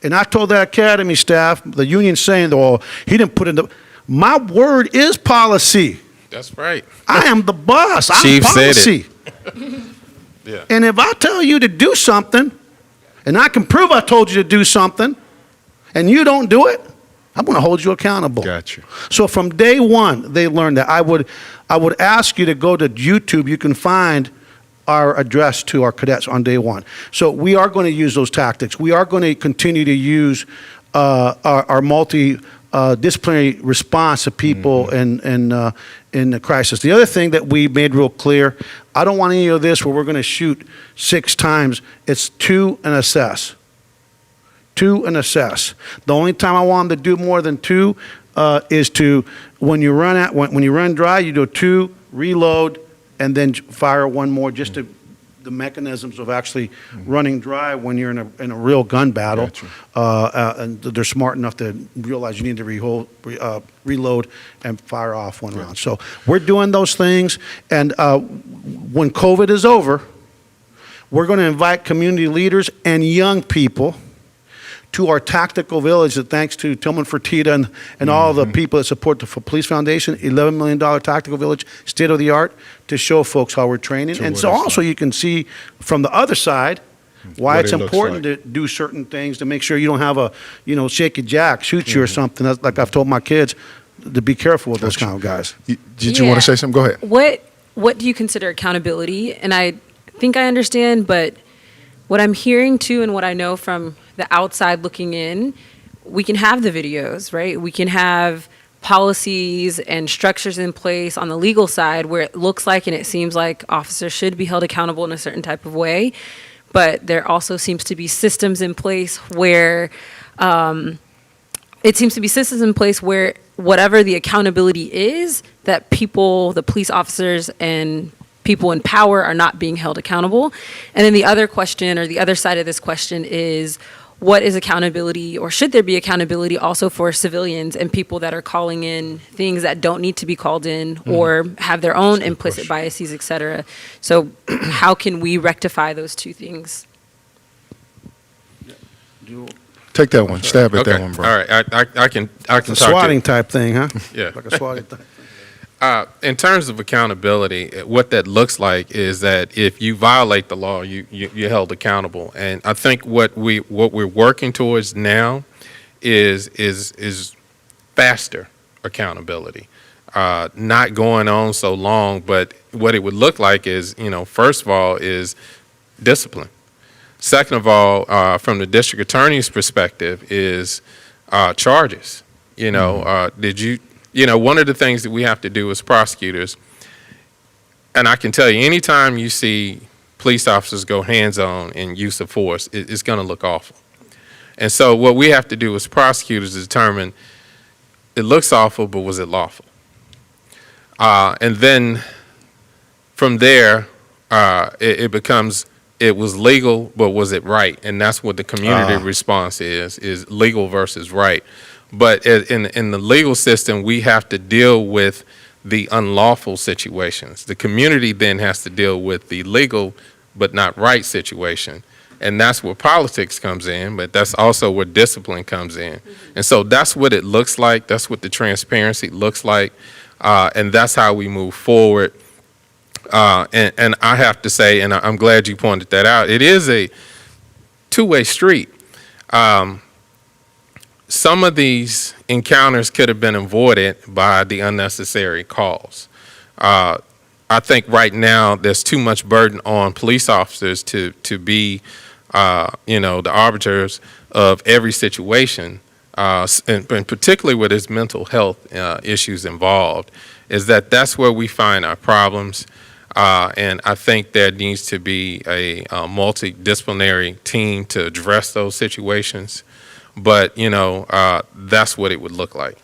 And I told that academy staff, the union saying, well, he didn't put in my word is policy. That's right. I am the boss. I'm Chief said policy. Yeah. And if I tell you to do something, and I can prove I told you to do something, and you don't do it, I'm going to hold you accountable. Gotcha. So from day 1, they learned that. I would ask you to go to YouTube. You can find our address to our cadets on day 1. So we are going to use those tactics. We are going to continue to use our multi-disciplinary response to people in the crisis. The other thing that we made real clear, I don't want any of this where we're going to shoot 6 times. It's 2 and assess. 2 and assess. The only time I want them to do more than 2 is when you run dry, you do 2, reload, and then fire 1 more, just to the mechanisms of actually running dry when you're in a real gun battle. Gotcha. And they're smart enough to realize you need to reload and fire off 1 round. So we're doing those things, and when COVID is over, we're going to invite community leaders and young people to our tactical village that, thanks to Tillman Fertitta and all the people that support the Police Foundation, $11 million tactical village, state of the art, to show folks how we're training. So And what so it's also you can see from the other side why What it's it looks important like. to do certain things to make sure you don't have a, shaky jack shoot you or something. That's like I've told my kids to be careful with those kind of guys. Did you want Yeah. to say something? Go ahead. What do you consider accountability? And I think I understand, but what I'm hearing too, and what I know from the outside looking in, we can have the videos, right? We can have policies and structures in place on the legal side where it looks like and it seems like officers should be held accountable in a certain type of way. But there also seems to be systems in place where it seems to be systems in place where whatever the accountability is, that people, the police officers and people in power are not being held accountable. And then the other question, or the other side of this question, is what is accountability, or should there be accountability also for civilians and people that are calling in things that don't need to be called in, or have their own implicit biases, et cetera. So how can we rectify those two things? Take that one. Stab at Okay. that one, bro. All right. I can A talk swatting type thing, huh? Yeah. Like a swatting thing. In terms of accountability, what that looks like is that if you violate the law, you're held accountable. And I think what we're working towards now is faster accountability, not going on so long. But what it would look like is, first of all, is discipline. Second of all, from the district attorney's perspective, is charges. Did you? One of the things that we have to do as prosecutors, and I can tell you, anytime you see police officers go hands-on in use of force, it's going to look awful. And so what we have to do as prosecutors is determine, it looks awful, but was it lawful? And then from there, it becomes, it was legal, but was it right? And that's what the community response is legal versus right. But in the legal system, we have to deal with the unlawful situations. The community then has to deal with the legal but not right situation. And that's where politics comes in, but that's also where discipline comes in. And so that's what it looks like. That's what the transparency looks like. And that's how we move forward. And I have to say, and I'm glad you pointed that out, it is a two-way street. Some of these encounters could have been avoided by the unnecessary calls. I think right now there's too much burden on police officers to be, the arbiters of every situation, and particularly where there's mental health issues involved, is that's where we find our problems. And I think there needs to be a multidisciplinary team to address those situations. But, that's what it would look like.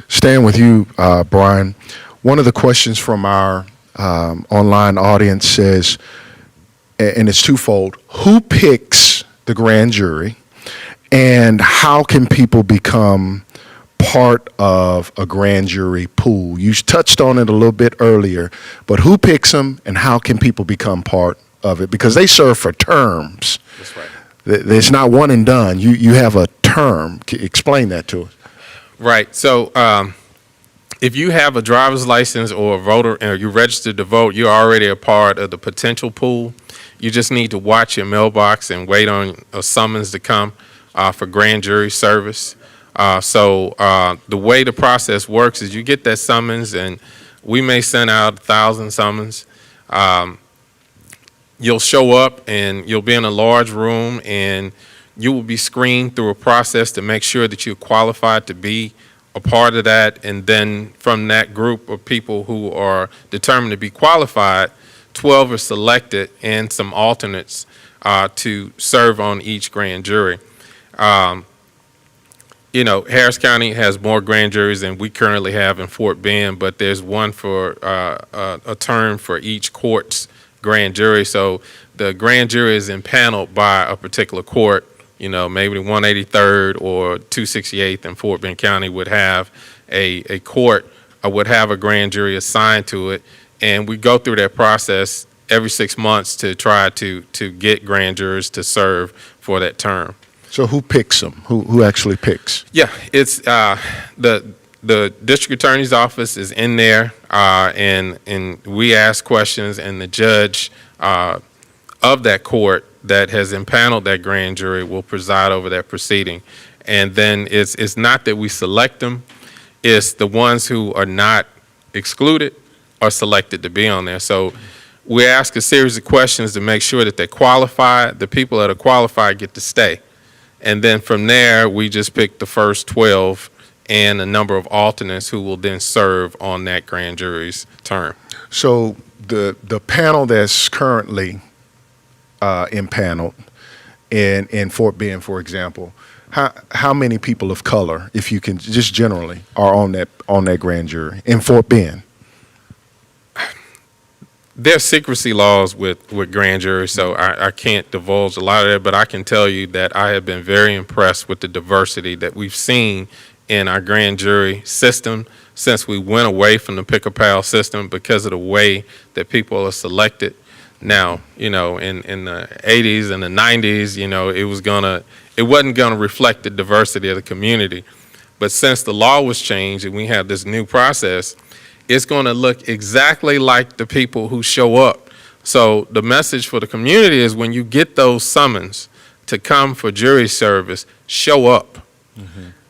Staying with you, Brian, one of the questions from our online audience says, and it's twofold, who picks the grand jury, and how can people become part of a grand jury pool? You touched on it a little bit earlier, but who picks them, and how can people become part of it? Because they serve for terms. That's right. It's not one and done. You have a term. Explain that to us. Right. So if you have a driver's license or a voter, or you're registered to vote, you're already a part of the potential pool. You just need to watch your mailbox and wait on a summons to come for grand jury service. So the way the process works is you get that summons, and we may send out 1,000 summons. You'll show up, and you'll be in a large room, and you will be screened through a process to make sure that you're qualified to be a part of that. And then from that group of people who are determined to be qualified, 12 are selected and some alternates to serve on each grand jury. Harris County has more grand juries than we currently have in Fort Bend, but there's one for a term for each court's grand jury. So the grand jury is impaneled by a particular court. Maybe the 183rd or 268th in Fort Bend County would have a court, would have a grand jury assigned to it. And we go through that process every 6 months to try to get grand jurors to serve for that term. So who picks them? Who actually picks? Yeah, it's the district attorney's office is in there, and we ask questions, and the judge of that court that has impaneled that grand jury will preside over that proceeding. And then it's not that we select them, it's the ones who are not excluded are selected to be on there. So we ask a series of questions to make sure that they're qualified. The people that are qualified get to stay. And then from there, we just pick the first 12 and a number of alternates who will then serve on that grand jury's term. So the panel that's currently impaneled in Fort Bend, for example, how many people of color, if you can just generally, are on that grand jury in Fort Bend? There's secrecy laws with grand juries, so I can't divulge a lot of that, but I can tell you that I have been very impressed with the diversity that we've seen in our grand jury system since we went away from the pick-a-pal system because of the way that people are selected. Now, in the 80s and the 90s, it wasn't gonna reflect the diversity of the community. But since the law was changed and we have this new process, it's going to look exactly like the people who show up. So the message for the community is when you get those summons to come for jury service, show up.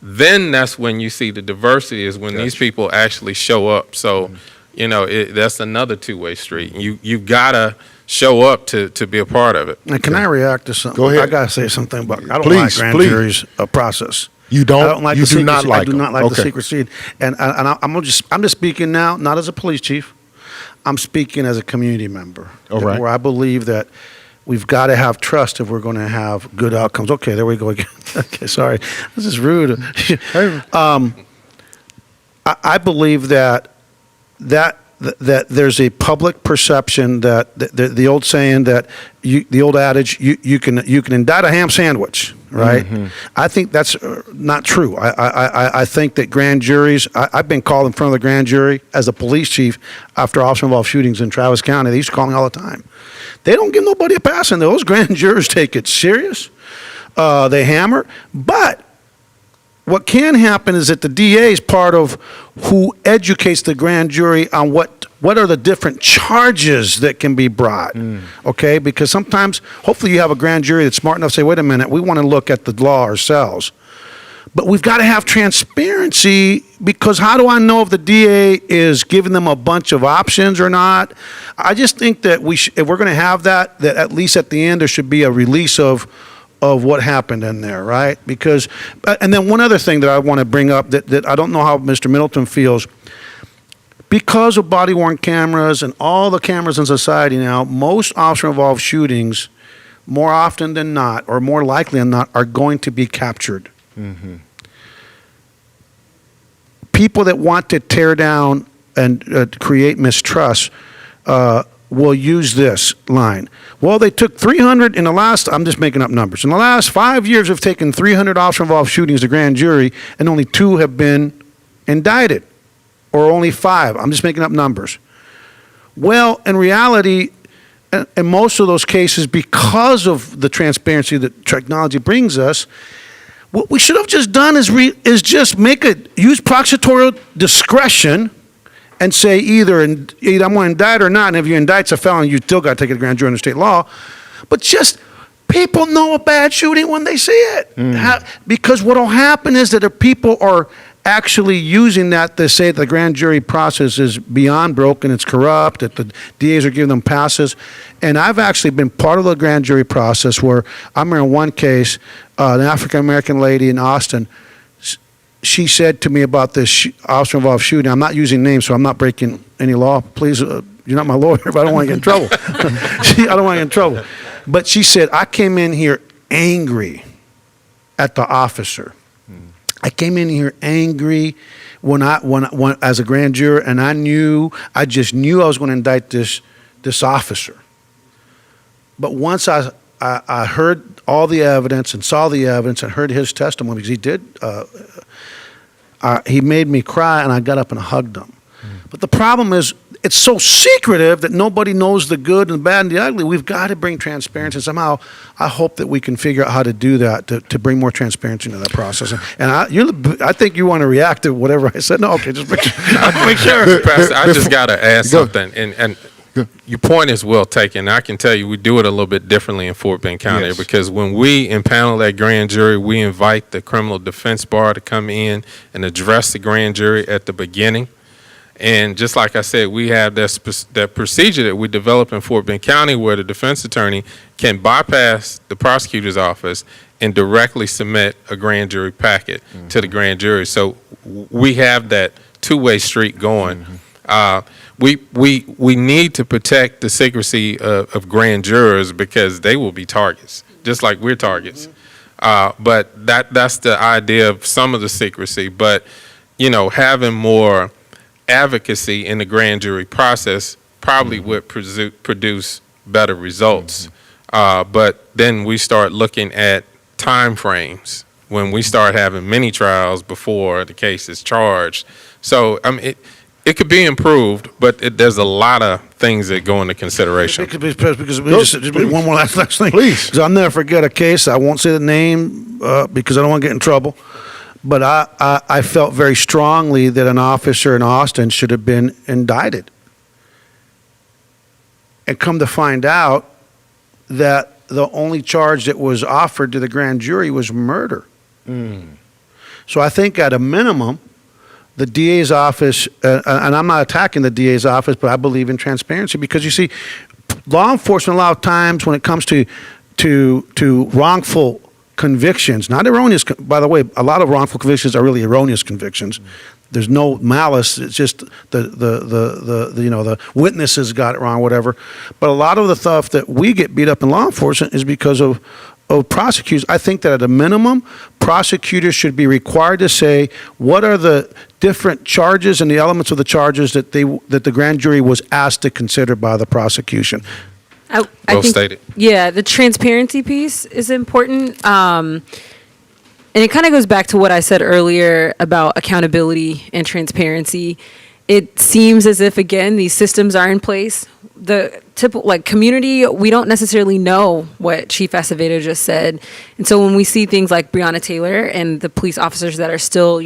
Then that's when you see the diversity is when these people actually show up. So, that's another two-way street. You've got to show up to be a part of it. And can I react to something? Go ahead. I got to say something about I don't Please, like grand please. juries process. You don't? I don't like You the do not secrecy. like I do them. not like the Okay. secrecy. And I'm just speaking now, not as a police chief. I'm speaking as a community member. All right. Where I believe that we've got to have trust if we're going to have good outcomes. Okay, there we go again. Okay, sorry. This is rude. I believe that there's a public perception that the old saying that the old adage you can indict a ham sandwich, right? I think that's not true. I think that grand juries. I've been called in front of the grand jury as a police chief after officer-involved shootings in Travis County. They used to call me all the time. They don't give nobody a pass, and those grand jurors take it serious. They hammer, but what can happen is that the DA is part of who educates the grand jury on what are the different charges that can be brought, okay? Because sometimes, hopefully you have a grand jury that's smart enough to say, wait a minute, we want to look at the law ourselves. But we've got to have transparency because how do I know if the DA is giving them a bunch of options or not? I just think that if we're going to have that at least at the end there should be a release of what happened in there, right? Because, and then one other thing that I want to bring up that I don't know how Mr. Middleton feels. Because of body-worn cameras and all the cameras in society now, most officer-involved shootings, more often than not, or more likely than not, are going to be captured. People that want to tear down and create mistrust will use this line. Well, they took 300 in the last, I'm just making up numbers. In the last 5 years, they've taken 300 officer-involved shootings to grand jury, and only 2 have been indicted, or only 5. I'm just making up numbers. Well, in reality, in most of those cases, because of the transparency that technology brings us, what we should have just done is just use prosecutorial discretion and say either I'm going to indict or not. And if you indict, it's a felony, you still got to take it to grand jury under state law. But just people know a bad shooting when they see it. Because what will happen is that if people are actually using that to say that the grand jury process is beyond broken, it's corrupt, that the DAs are giving them passes. And I've actually been part of the grand jury process where I remember one case, an African-American lady in Austin, she said to me about this officer-involved shooting. I'm not using names, so I'm not breaking any law. Please, you're not my lawyer, but I don't want to get in trouble. I don't want to get in trouble. But she said, I came in here angry at the officer. I came in here angry when as a grand juror, and I just knew I was going to indict this officer. But once I heard all the evidence and saw the evidence and heard his testimony, because he did, he made me cry, and I got up and hugged him. But the problem is, it's so secretive that nobody knows the good and the bad and the ugly. We've got to bring transparency. Somehow, I hope that we can figure out how to do that to bring more transparency into that process. And I think you want to react to whatever I said. No, okay, just make sure. Pastor, I just got to add something, and your point is well taken. I can tell you we do it a little bit differently in Fort Bend County Yes. because when we impanel that grand jury, we invite the criminal defense bar to come in and address the grand jury at the beginning. And just like I said, we have that procedure that we develop in Fort Bend County where the defense attorney can bypass the prosecutor's office and directly submit a grand jury packet to the grand jury. So we have that two-way street going. We need to protect the secrecy of grand jurors because they will be targets, just like we're targets. But that's the idea of some of the secrecy. But, having more advocacy in the grand jury process probably would produce better results. But then we start looking at time frames when we start having many trials before the case is charged. So, it could be improved, but there's a lot of things that go into consideration. Because just one more last thing. Please. Because I'll never forget a case. I won't say the name because I don't want to get in trouble. But I felt very strongly that an officer in Austin should have been indicted. And come to find out that the only charge that was offered to the grand jury was murder. So I think at a minimum, the DA's office, and I'm not attacking the DA's office, but I believe in transparency because you see, law enforcement a lot of times when it comes to wrongful convictions, not erroneous, by the way, a lot of wrongful convictions are really erroneous convictions. There's no malice. It's just the witnesses got it wrong, whatever. But a lot of the stuff that we get beat up in law enforcement is because of prosecutors. I think that at a minimum, prosecutors should be required to say what are the different charges and the elements of the charges that the grand jury was asked to consider by the prosecution. I Well think, stated. Yeah, the transparency piece is important. And it kind of goes back to what I said earlier about accountability and transparency. It seems as if, again, these systems are in place. The typical, community, we don't necessarily know what Chief Acevedo just said. And so when we see things like Breonna Taylor and the police officers that are still,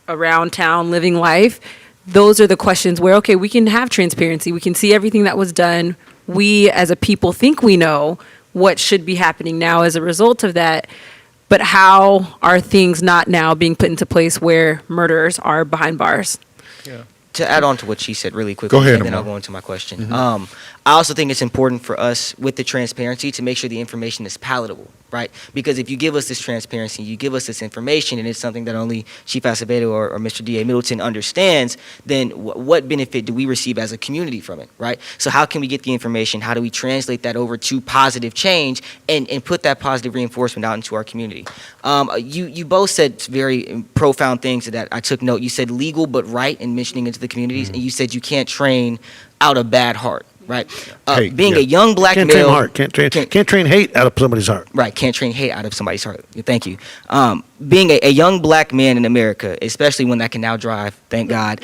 around town living life, those are the questions where, okay, we can have transparency. We can see everything that was done. We as a people think we know what should be happening now as a result of that. But how are things not now being put into place where murderers are behind bars? To add on to what she said really quickly, Go ahead, and then I'll Amar. go into my question. I also think it's important for us with the transparency to make sure the information is palatable, right? Because if you give us this transparency, you give us this information, and it's something that only Chief Acevedo or Mr. D.A. Middleton understands, then what benefit do we receive as a community from it, right? So how can we get the information? How do we translate that over to positive change and put that positive reinforcement out into our community? You both said very profound things that I took note. You said legal but right in mentioning into the communities, and you said you can't train out a bad heart, right? Hate, Being yeah. a young black Can't male, train heart. Can't train hate out of somebody's heart. right? Can't train hate out of somebody's heart. Thank you. Being a young black man in America, especially one that can now drive, thank God,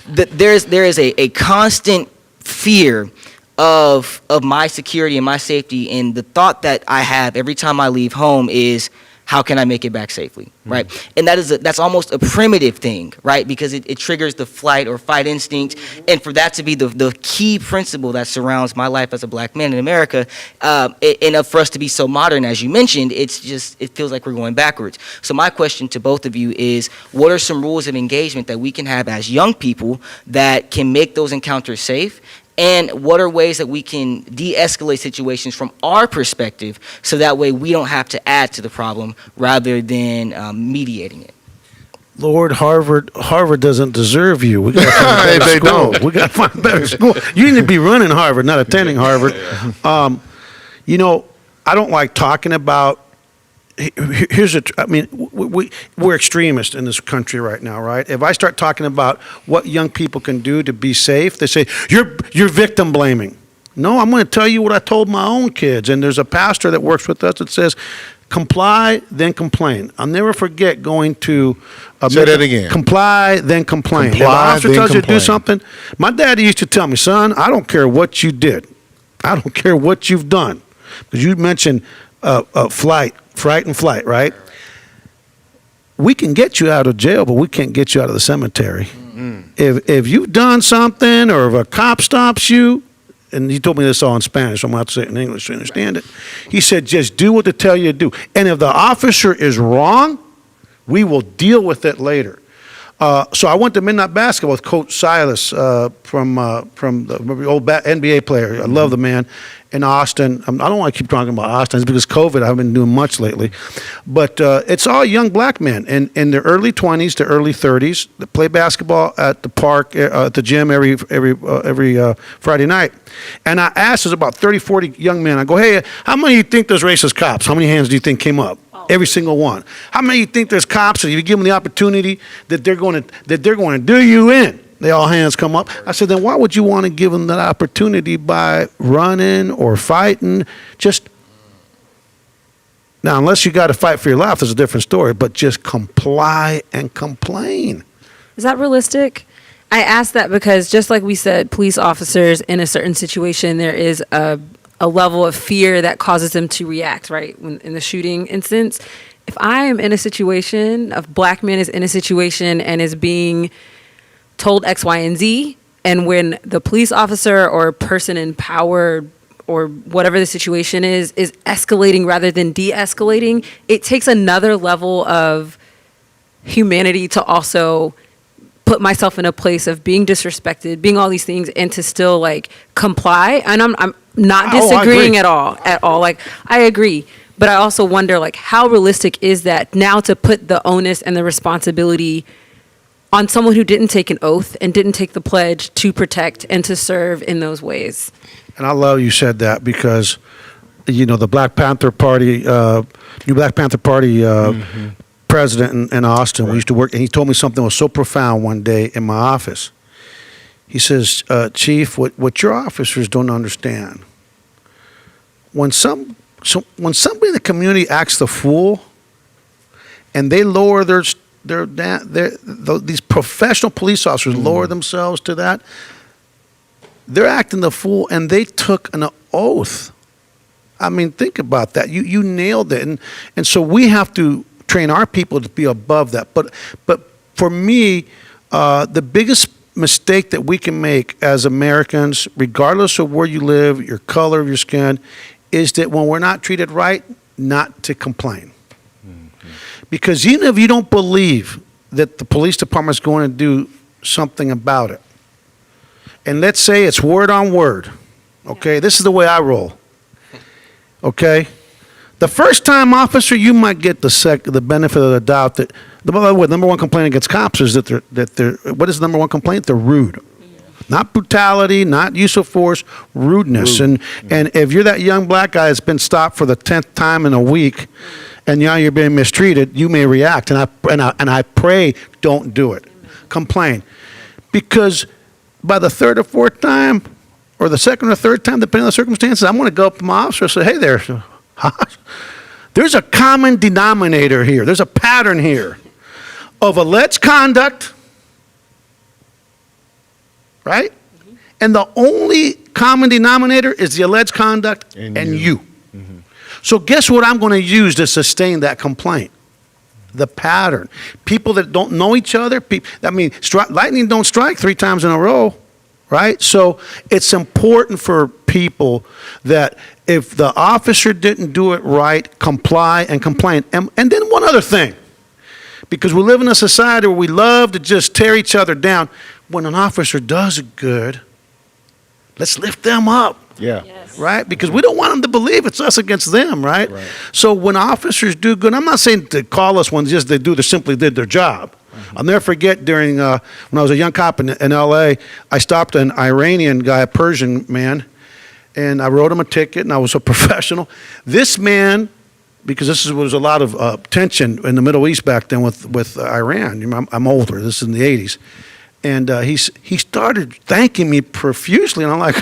there is a constant fear of my security and my safety, and the thought that I have every time I leave home is, how can I make it back safely, right? And that's almost a primitive thing, right? Because it triggers the flight or fight instinct, and for that to be the key principle that surrounds my life as a black man in America, and for us to be so modern, as you mentioned, it feels like we're going backwards. So my question to both of you is, what are some rules of engagement that we can have as young people that can make those encounters safe? And what are ways that we can de-escalate situations from our perspective so that way we don't have to add to the problem rather than mediating it? Lord, Harvard doesn't deserve you. We got to find a better They school. don't. We got to find a better school. You need to be running Harvard, not attending Harvard. I don't like talking about. We're extremists in this country right now, right? If I start talking about what young people can do to be safe, they say, you're victim blaming. No, I'm going to tell you what I told my own kids. And there's a pastor that works with us that says, comply, then complain. I'll never forget going to... Say that again. Comply, then complain. If an Comply, officer then tells you to do complain. something, my daddy used to tell me, son, I don't care what you did. I don't care what you've done. Because you mentioned fright and flight, right? We can get you out of jail, but we can't get you out of the cemetery. If you've done something, or if a cop stops you, and he told me this all in Spanish, so I'm going to have to say it in English to understand it. He said, just do what they tell you to do. And if the officer is wrong, we will deal with it later. So I went to Midnight Basketball with Coach Silas from the old NBA player. I love the man in Austin. I don't want to keep talking about Austin. It's because COVID. I haven't been doing much lately. But it's all young black men in their early 20s to early 30s that play basketball at the park, at the gym every Friday night. And I asked, there's about 30, 40 young men. I go, hey, how many of you think there's racist cops? How many hands do you think came up? Every single one. How many of you think there's cops, and if you give them the opportunity that they're going to do you in? They all hands come up. I said, then why would you want to give them that opportunity by running or fighting? Just now, unless you got to fight for your life, there's a different story. But just comply and complain. Is that realistic? I ask that because just like we said, police officers in a certain situation, there is a level of fear that causes them to react, right? In the shooting instance, if I am in a situation, a black man is in a situation and is being told X, Y, and Z, and when the police officer or person in power or whatever the situation is escalating rather than de-escalating, it takes another level of humanity to also put myself in a place of being disrespected, being all these things, and to still like comply. And I'm not disagreeing at all. Like, I agree. But I also wonder, like, how realistic is that now to put the onus and the responsibility on someone who didn't take an oath and didn't take the pledge to protect and to serve in those ways? And I love you said that because, you know, the Black Panther Party, new Black Panther Party president in Austin, we used to work, and he told me something that was so profound one day in my office. He says, Chief, what your officers don't understand, when somebody in the community acts the fool and they lower these professional police officers lower themselves to that, they're acting the fool and they took an oath. I mean, think about that. You nailed it. And so we have to train our people to be above that. But for me, the biggest mistake that we can make as Americans, regardless of where you live, your color of your skin, is that when we're not treated right, not to complain. Because even if you don't believe that the police department is going to do something about it, and let's say it's word on word, okay? This is the way I roll, okay? The first time, officer, you might get the benefit of the doubt that the number one complaint against cops is that they're what is the number one complaint? They're rude. Not brutality, not use of force, rudeness. And if you're that young black guy that's been stopped for the 10th time in a week, and now you're being mistreated, you may react. And I pray don't do it. Complain, because by the third or fourth time, or the second or third time, depending on the circumstances, I'm going to go up to my officer and say, "Hey there, there's a common denominator here. There's a pattern here of alleged conduct." Right? And the only common denominator is the alleged conduct and you. So guess what I'm going to use to sustain that complaint? The pattern. People that don't know each other. Lightning don't strike 3 times in a row. Right? So it's important for people that if the officer didn't do it right, comply and complain. And then one other thing. Because we live in a society where we love to just tear each other down. When an officer does it good, let's lift them up. Yeah. Yes. Right? Because we don't want them to believe it's us against them, right? So when officers do good, I'm not saying to call us when just they simply did their job. I'll never forget during, when I was a young cop in L.A., I stopped an Iranian guy, a Persian man, and I wrote him a ticket, and I was a professional. This man, because was a lot of tension in the Middle East back then with Iran. I'm older. This is in the 80s. And he started thanking me profusely, and I'm like,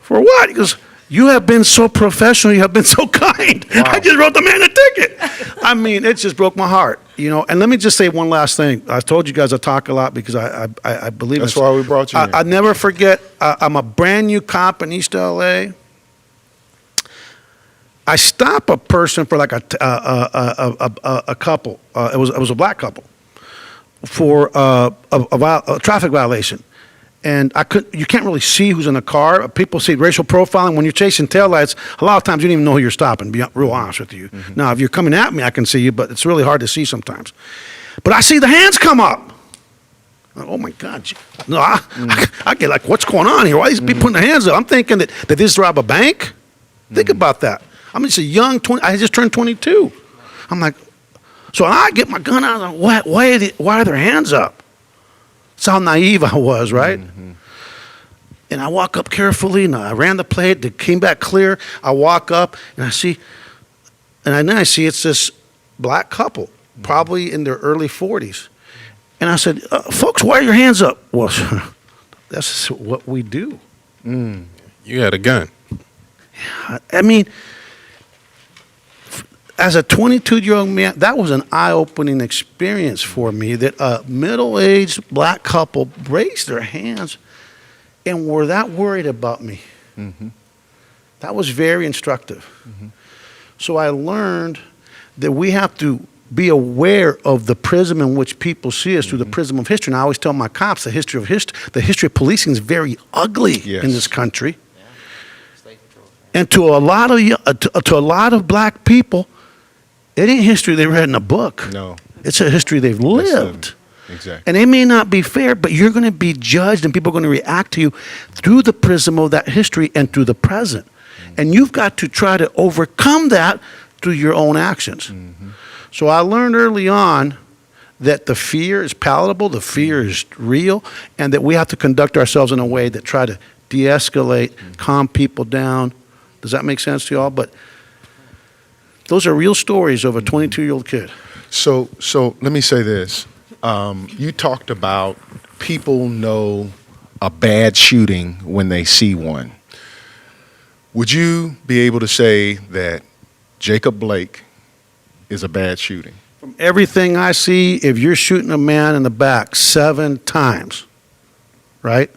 for what? He goes, "You have been so professional. You have been so kind." Wow. I just wrote the man a ticket. I mean, it just broke my heart, you know. And let me just say one last thing. I told you guys I talk a lot because I believe that's why we brought you here. I never forget. I'm a brand new cop in East LA. I stop a person for like a couple. It was a black couple. For a traffic violation, and you can't really see who's in the car. People see racial profiling when you're chasing taillights. A lot of times you don't even know who you're stopping. To be real honest with you. Now, if you're coming at me, I can see you, but it's really hard to see sometimes. But I see the hands come up. Oh my God! No, I get like, what's going on here? Why these people putting their hands up? I'm thinking that they just rob a bank. Think about that. I'm just a young 20. I just turned 22. I'm like, so I get my gun out. I'm like, why are their hands up? That's how naive I was, right? And I walk up carefully, and I ran the plate. It came back clear. I walk up, and I see, and then I see it's this black couple, probably in their early 40s. And I said, folks, why are your hands up? Well, that's what we do. You had a gun. I mean, as a 22-year-old man, that was an eye-opening experience for me that a middle-aged black couple raised their hands and were that worried about me. That was very instructive. So I learned that we have to be aware of the prism in which people see us through the prism of history. And I always tell my cops the history of policing is very ugly in this country. And to a lot of black people, it ain't history they read in a book. No. It's a history they've lived. Exactly. And it may not be fair, but you're going to be judged and people are going to react to you through the prism of that history and through the present. And you've got to try to overcome that through your own actions. So I learned early on that the fear is palatable, the fear is real, and that we have to conduct ourselves in a way that try to de-escalate, calm people down. Does that make sense to y'all? But those are real stories of a 22-year-old kid. So let me say this. You talked about people know a bad shooting when they see one. Would you be able to say that Jacob Blake is a bad shooting? From everything I see, if you're shooting a man in the back 7 times, right,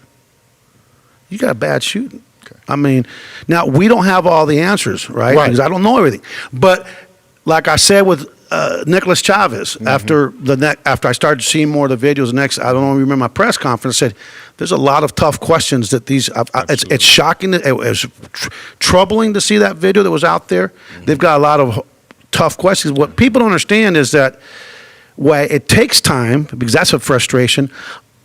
you got a bad shooting. Okay. I mean, now we don't have all the answers, right? Right. Because I don't know everything. But like I said with Nicholas Chavez, after I started seeing more of the videos, I don't remember my press conference, I said, there's a lot of tough questions that it's shocking, it was troubling to see that video that was out there. They've got a lot of tough questions. What people don't understand is that why it takes time, because that's a frustration.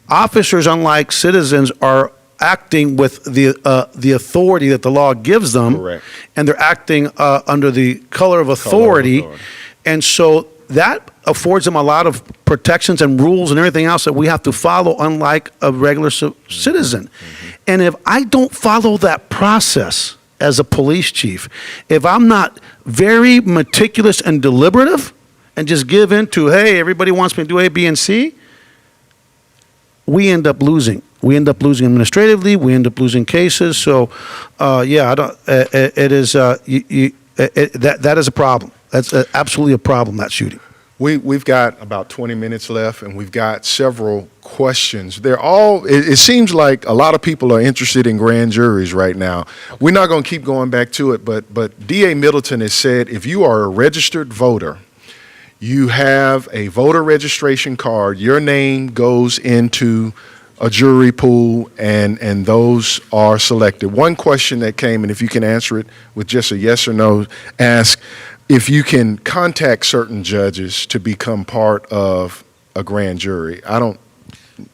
Officers, unlike citizens, are acting with the authority that the law gives them. Correct. And they're acting under the color of authority. And so that affords them a lot of protections and rules and everything else that we have to follow, unlike a regular citizen. And if I don't follow that process as a police chief, if I'm not very meticulous and deliberative and just give in to, hey, everybody wants me to do A, B, and C, we end up losing. We end up losing administratively. We end up losing cases. So, yeah, I don't. It is that is a problem. That's absolutely a problem. That shooting. We've got about 20 minutes left, and we've got several questions. They're all, it seems like a lot of people are interested in grand juries right now. We're not going to keep going back to it, but D.A. Middleton has said if you are a registered voter, you have a voter registration card, your name goes into a jury pool, and those are selected. One question that came, and if you can answer it with just a yes or no, ask if you can contact certain judges to become part of a grand jury. I don't.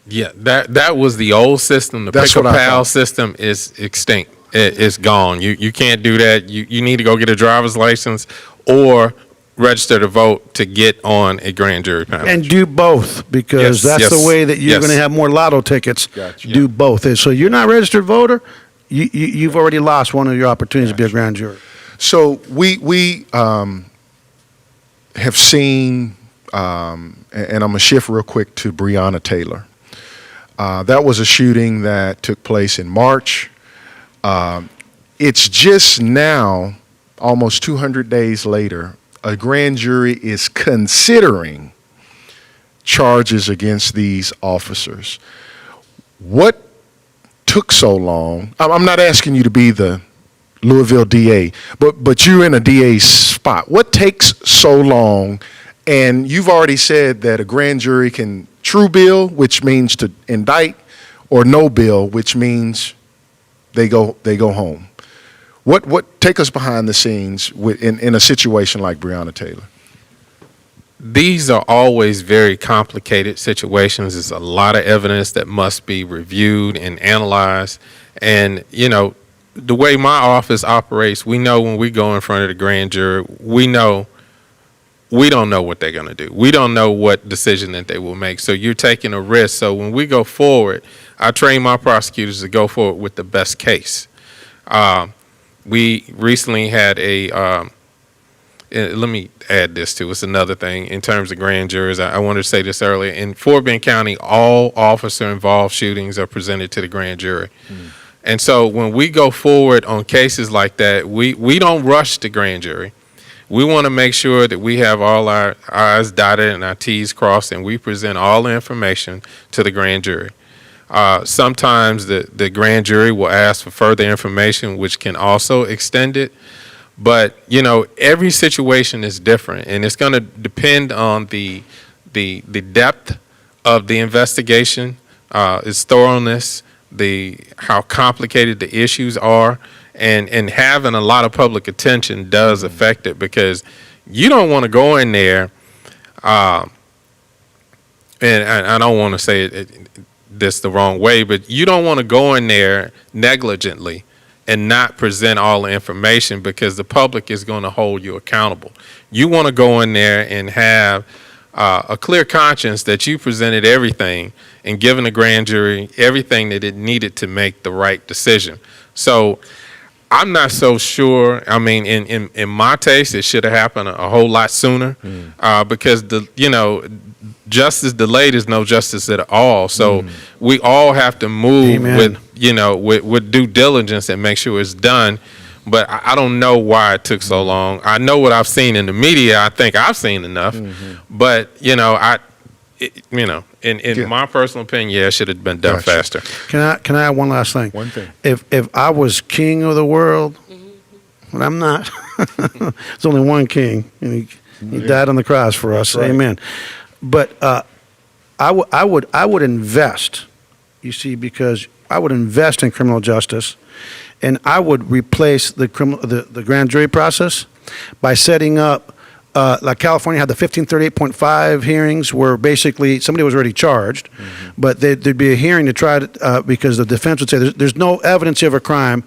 Yeah, that was the old system. The That's pick a what I pal thought. system is extinct. It's gone. You can't do that. You need to go get a driver's license or register to vote to get on a grand jury panel. And do both, because Yes, that's the yes, way that you're yes. going to have more lotto tickets. Gotcha. Do both. And so you're not a registered voter, you've already lost one of your opportunities to be a grand jury. So we have seen, and I'm going to shift real quick to Breonna Taylor. That was a shooting that took place in March. It's just now, almost 200 days later, a grand jury is considering charges against these officers. What took so long? I'm not asking you to be the Louisville DA, but you're in a DA's spot. What takes so long? And you've already said that a grand jury can true bill, which means to indict, or no bill, which means they go home. What take us behind the scenes in a situation like Breonna Taylor? these are always very complicated situations. There's a lot of evidence that must be reviewed and analyzed. And, you know, the way my office operates, we know when we go in front of the grand jury, we don't know what they're going to do. We don't know what decision that they will make. So you're taking a risk. So when we go forward, I train my prosecutors to go forward with the best case. We recently had let me add this too. It's another thing in terms of grand jurors. I wanted to say this earlier. In Fort Bend County, all officer-involved shootings are presented to the grand jury. And so when we go forward on cases like that, we don't rush the grand jury. We want to make sure that we have all our I's dotted and our T's crossed, and we present all the information to the grand jury. Sometimes the grand jury will ask for further information, which can also extend it. But, you know, every situation is different, and it's going to depend on the depth of the investigation, its thoroughness, how complicated the issues are, and having a lot of public attention does affect it, because you don't want to go in there, and I don't want to say this the wrong way, but you don't want to go in there negligently and not present all the information, because the public is going to hold you accountable. You want to go in there and have a clear conscience that you presented everything and given the grand jury everything that it needed to make the right decision. So I'm not so sure. I mean, in my taste, it should have happened a whole lot sooner, because justice delayed is no justice at all. So we all have to move Amen. with due diligence and make sure it's done. But I don't know why it took so long. I know what I've seen in the media. I think I've seen enough. But in my personal opinion, yeah, it should have been done Gotcha. faster. Can I add one last thing? One thing. If I was king of the world, but I'm not. There's only one king, and he died on the cross for us. Right. Amen. But I would invest. You see, because I would invest in criminal justice, and I would replace the grand jury process by setting up. Like California had the 1538.5 hearings where basically somebody was already charged, but there'd be a hearing to try to, because the defense would say there's no evidence of a crime.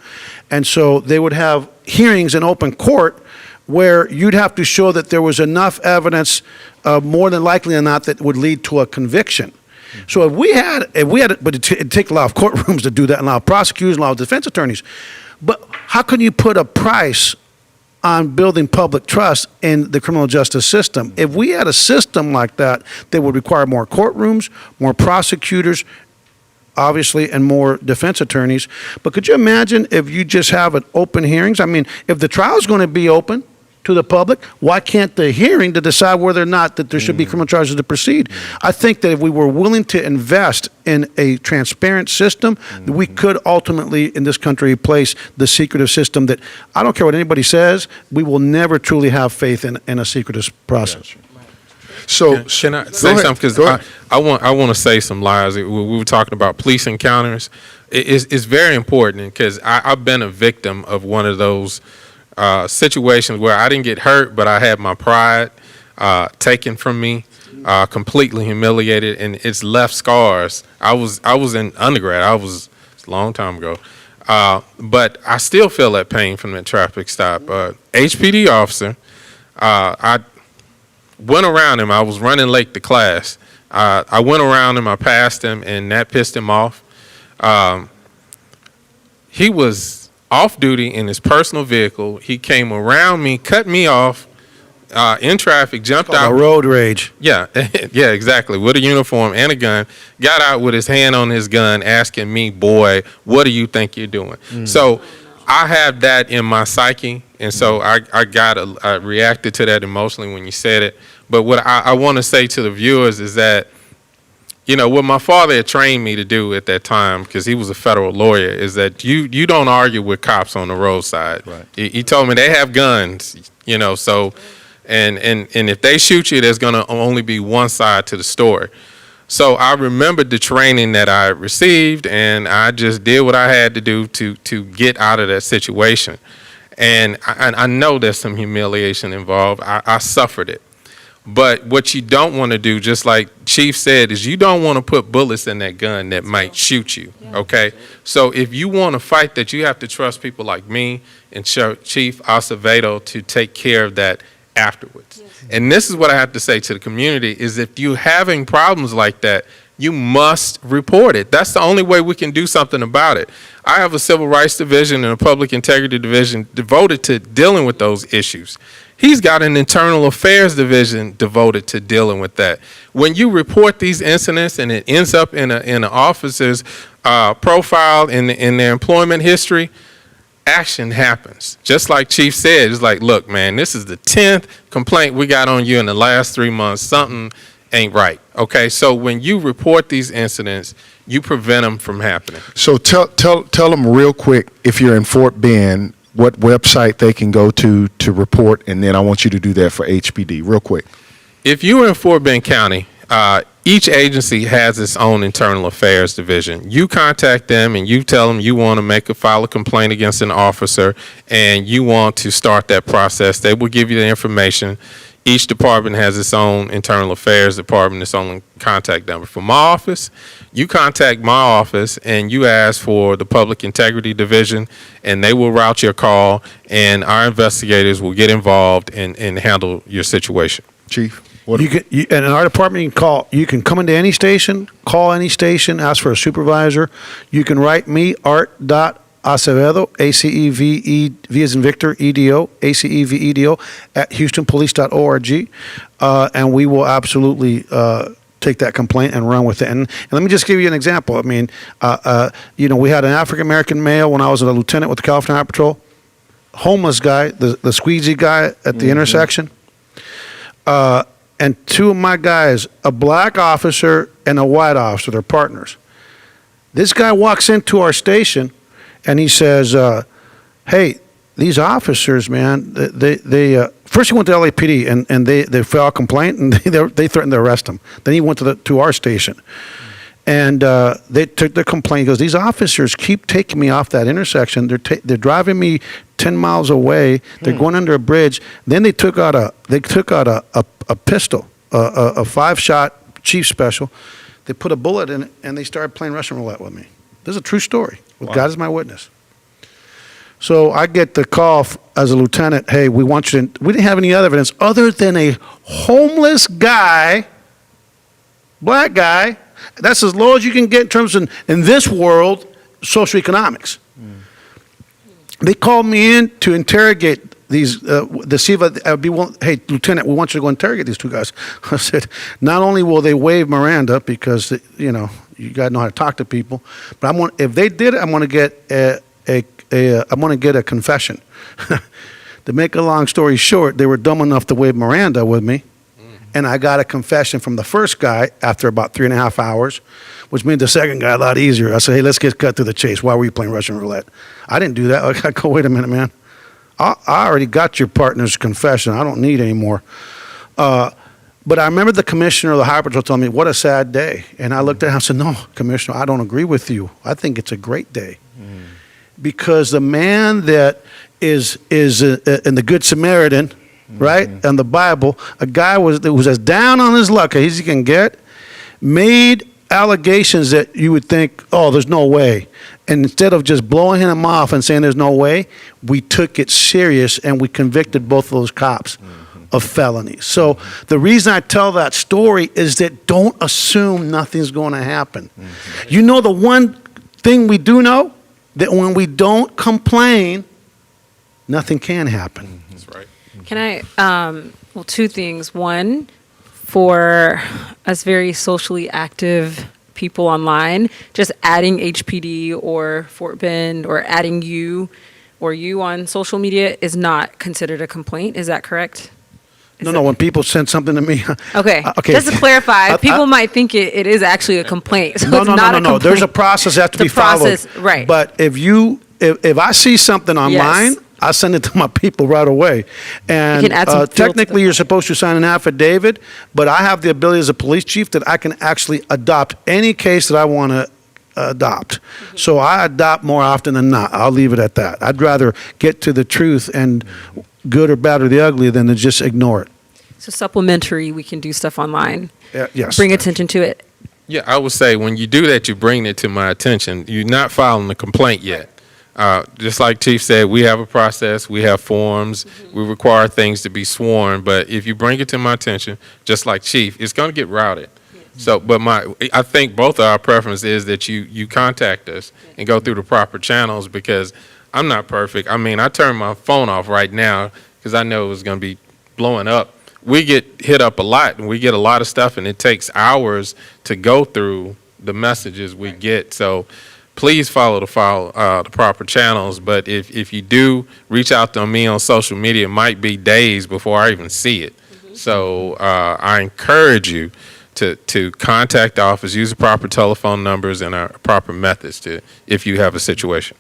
And so they would have hearings in open court where you'd have to show that there was enough evidence, more than likely than not, that would lead to a conviction. So if we had, but it'd take a lot of courtrooms to do that, and a lot of prosecutors, and a lot of defense attorneys. But how can you put a price on building public trust in the criminal justice system? If we had a system like that, that would require more courtrooms, more prosecutors, obviously, and more defense attorneys. But could you imagine if you just have an open hearings? I mean, if the trial is going to be open to the public, why can't the hearing to decide whether or not that there should be criminal charges to proceed? I think that if we were willing to invest in a transparent system, that we could ultimately, in this country, replace the secretive system that, I don't care what anybody says, we will never truly have faith in a secretive process. So Can I go say ahead. something? Go Because ahead. I want to say some lies. We were talking about police encounters. It's very important, because I've been a victim of one of those situations where I didn't get hurt, but I had my pride taken from me, completely humiliated, and it's left scars. I was in undergrad. It's a long time ago. But I still feel that pain from that traffic stop. HPD officer, I went around him. I was running late to class. I went around him. I passed him, and that pissed him off. He was off duty in his personal vehicle. He came around me, cut me off in traffic, jumped out. Road rage. Yeah, yeah, exactly. With a uniform and a gun, got out with his hand on his gun, asking me, "Boy, what do you think you're doing?" So I have that in my psyche, and so I reacted to that emotionally when you said it. But what I want to say to the viewers is that, what my father had trained me to do at that time, because he was a federal lawyer, is that you don't argue with cops on the roadside. Right. He told me they have guns, so, and if they shoot you, there's going to only be one side to the story. So I remembered the training that I received, and I just did what I had to do to get out of that situation. And I know there's some humiliation involved. I suffered it. But what you don't want to do, just like Chief said, is you don't want to put bullets in that gun that might shoot you, okay? So if you want to fight that, you have to trust people like me and Chief Acevedo to take care of that afterwards. And this is what I have to say to the community, is if you're having problems like that, you must report it. That's the only way we can do something about it. I have a civil rights division and a public integrity division devoted to dealing with those issues. He's got an internal affairs division devoted to dealing with that. When you report these incidents and it ends up in an officer's profile in their employment history, action happens. Just like Chief said, it's like, look, man, this is the 10th complaint we got on you in the last 3 months. Something ain't right. Okay, so when you report these incidents, you prevent them from happening. So tell them real quick, if you're in Fort Bend, what website they can go to report, and then I want you to do that for HPD real quick. If you're in Fort Bend County, each agency has its own internal affairs division. You contact them and you tell them you want to file a complaint against an officer and you want to start that process. They will give you the information. Each department has its own internal affairs department, its own contact number. For my office, you contact my office and you ask for the public integrity division, and they will route your call, and our investigators will get involved and handle your situation. Chief? And in our department, you can come into any station, call any station, ask for a supervisor. You can write me, Art.Acevedo, A-C-E-V-E, V as in Victor, E-D-O, A-C-E-V-E-D-O, at houstonpolice.org. And we will absolutely take that complaint and run with it. And let me just give you an example. I mean, we had an African-American male when I was a lieutenant with the California Highway Patrol, homeless guy, the squeezy guy at the intersection. And two of my guys, a black officer and a white officer, they're partners. This guy walks into our station and he says, hey, these officers, man, they first he went to LAPD and they filed a complaint and they threatened to arrest him. Then he went to our station. And they took the complaint. He goes, these officers keep taking me off that intersection. They're driving me 10 miles away. They're going under a bridge. Then they took out a pistol, a 5-shot Chief Special. They put a bullet in it, and they started playing Russian roulette with me. This is a true story. With God as my witness. So I get the call as a lieutenant. Hey, we want you to. We didn't have any other evidence other than a homeless guy, black guy. That's as low as you can get in terms of, in this world, socioeconomics. They called me in to interrogate these, to see if I'd be willing. Hey, Lieutenant, we want you to go interrogate these two guys. I said, not only will they waive Miranda because, you got to know how to talk to people, but if they did it, I'm going to get I'm going to get a confession. To make a long story short, they were dumb enough to waive Miranda with me. And I got a confession from the first guy after about 3.5 hours, which made the second guy a lot easier. I said, hey, let's get cut to the chase. Why were you playing Russian roulette? I didn't do that. I go, wait a minute, man. I already got your partner's confession. I don't need any more. But I remember the commissioner of the Highway Patrol telling me, what a sad day. And I looked at him and said, no, Commissioner, I don't agree with you. I think it's a great day. Because the man that is in the Good Samaritan, right? And the Bible, a guy that was as down on his luck as he can get, made allegations that you would think, oh, there's no way. And instead of just blowing him off and saying there's no way, we took it serious and we convicted both of those cops of felonies. So the reason I tell that story is that don't assume nothing's going to happen. You know, the one thing we do know, that when we don't complain, nothing can happen. That's right. Can I, two things. One, for us very socially active people online, just adding HPD or Fort Bend or adding you on social media is not considered a complaint. Is that correct? No, when people send something to me. Okay. Just to clarify, people might think it is actually a complaint. So it's not a complaint. There's a process that has to be followed. Right. But if I see something online, I send it to my people right away. And you can add some field to technically, you're supposed to sign an affidavit, but I have the ability as a police chief that I can actually adopt any case that I want to adopt. So I adopt more often than not. I'll leave it at that. I'd rather get to the truth and good or bad or the ugly than to just ignore it. So supplementary, we can do stuff online. Yes. Bring attention to it. Yeah, I would say when you do that, you bring it to my attention. You're not filing a complaint yet. Just like Chief said, we have a process, we have forms, we require things to be sworn, but if you bring it to my attention, just like Chief, it's going to get routed. So, but I think both of our preference is that you contact us and go through the proper channels, because I'm not perfect. I mean, I turn my phone off right now because I know it was going to be blowing up. We get hit up a lot, and we get a lot of stuff, and it takes hours to go through the messages we get. So please follow the proper channels. But if you do reach out to me on social media, it might be days before I even see it. So I encourage you to contact the office, use the proper telephone numbers and our proper methods if you have a situation.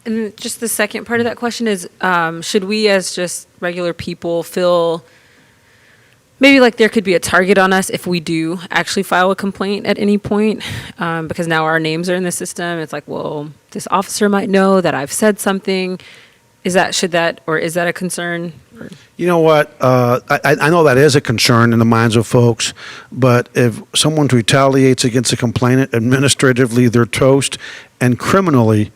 And just the second part of that question is, should we as just regular people feel maybe like there could be a target on us if we do actually file a complaint at any point? Because now our names are in the system. It's like, well, this officer might know that I've said something. Is that a concern? You know what? I know that is a concern in the minds of folks, but if someone retaliates against a complainant, administratively they're toast, and criminally,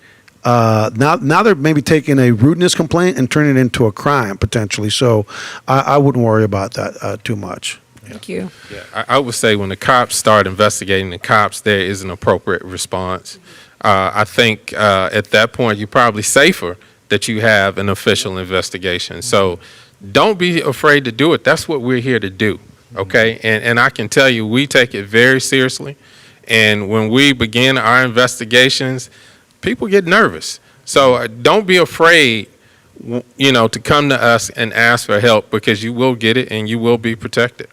now they're maybe taking a rudeness complaint and turning it into a crime potentially. So I wouldn't worry about that too much. Thank you. Yeah, I would say when the cops start investigating the cops, there is an appropriate response. I think at that point you're probably safer that you have an official investigation. So don't be afraid to do it. That's what we're here to do, okay? And I can tell you, we take it very seriously. And when we begin our investigations, people get nervous. So don't be afraid, to come to us and ask for help, because you will get it and you will be protected.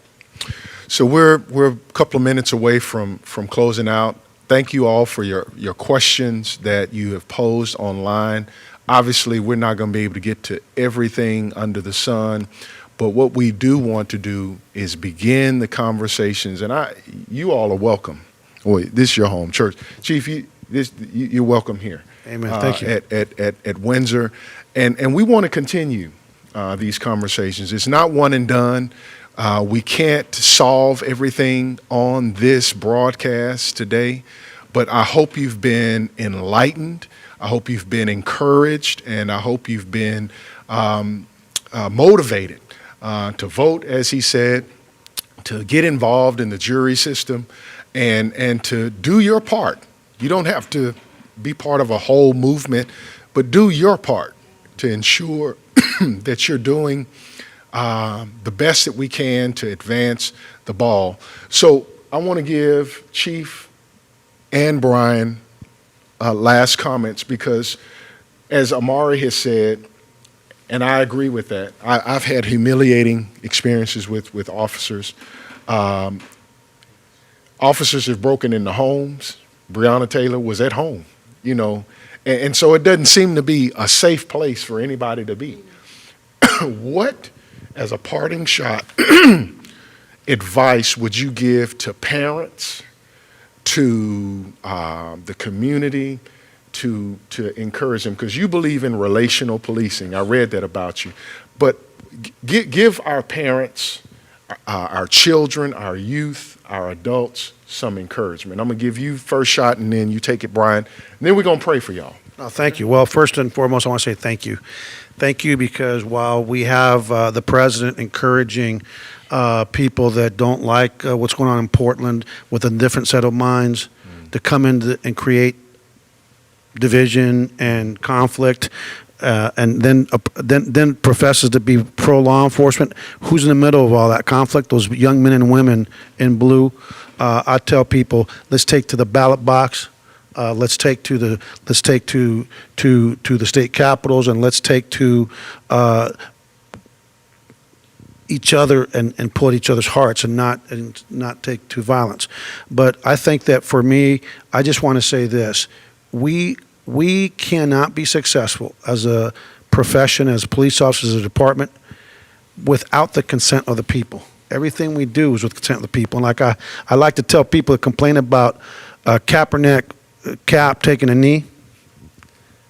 So we're a couple of minutes away from closing out. Thank you all for your questions that you have posed online. Obviously, we're not going to be able to get to everything under the sun, but what we do want to do is begin the conversations, and you all are welcome. This is your home church. Chief, you're welcome here. Amen. Thank you. At Windsor, and we want to continue these conversations. It's not one and done. We can't solve everything on this broadcast today, but I hope you've been enlightened. I hope you've been encouraged, and I hope you've been motivated to vote, as he said, to get involved in the jury system, and to do your part. You don't have to be part of a whole movement, but do your part to ensure that you're doing the best that we can to advance the ball. So I want to give Chief and Brian last comments, because as Amari has said, and I agree with that, I've had humiliating experiences with officers. Officers have broken into homes. Breonna Taylor was at home, and so it doesn't seem to be a safe place for anybody to be. What, as a parting shot, advice would you give to parents, to the community, to encourage them? Because you believe in relational policing. I read that about you. But give our parents, our children, our youth, our adults some encouragement. I'm going to give you first shot, and then you take it, Brian. And then we're going to pray for y'all. Oh, thank you. Well, first and foremost, I want to say thank you. Thank you, because while we have the president encouraging people that don't like what's going on in Portland with a different set of minds to come in and create division and conflict, and then professes to be pro-law enforcement, who's in the middle of all that conflict? Those young men and women in blue. I tell people, let's take to the ballot box. Let's take to the state capitals, and let's take to each other and pull at each other's hearts, and not take to violence. But I think that for me, I just want to say this: we cannot be successful as a profession, as police officers, as a department, without the consent of the people. Everything we do is with consent of the people. And like I like to tell people that complain about Kaepernick Cap taking a knee,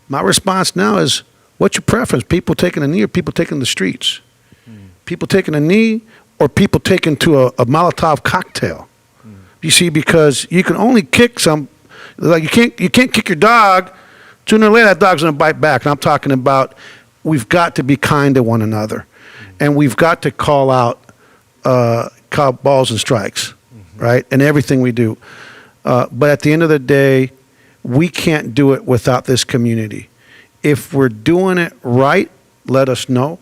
my response now is, what's your preference? People taking a knee or people taking the streets? people taking a knee or people taking to a Molotov cocktail. You see, because you can only kick some, like you can't kick your dog. Sooner or later, that dog's going to bite back. And I'm talking about we've got to be kind to one another, and we've got to call out balls and strikes, right, in everything we do. But at the end of the day, we can't do it without this community. If we're doing it right, let us know.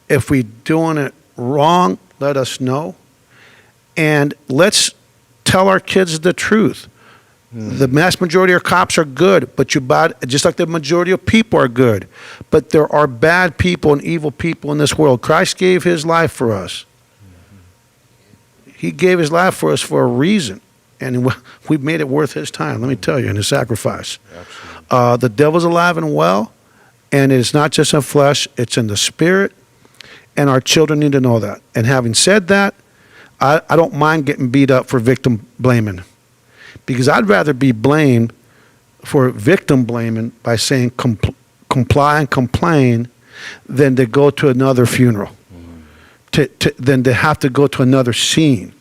If we're doing it wrong, let us know. And let's tell our kids the truth. The mass majority of cops are good, but just like the majority of people are good. But there are bad people and evil people in this world. Christ gave his life for us. He gave his life for us for a reason. And we've made it worth his time, let me tell you, and his sacrifice. The devil's alive and well, and it's not just in flesh, it's in the spirit. And our children need to know that. And having said that, I don't mind getting beat up for victim blaming, because I'd rather be blamed for victim blaming by saying comply and complain than to go to another funeral, than to have to go to another scene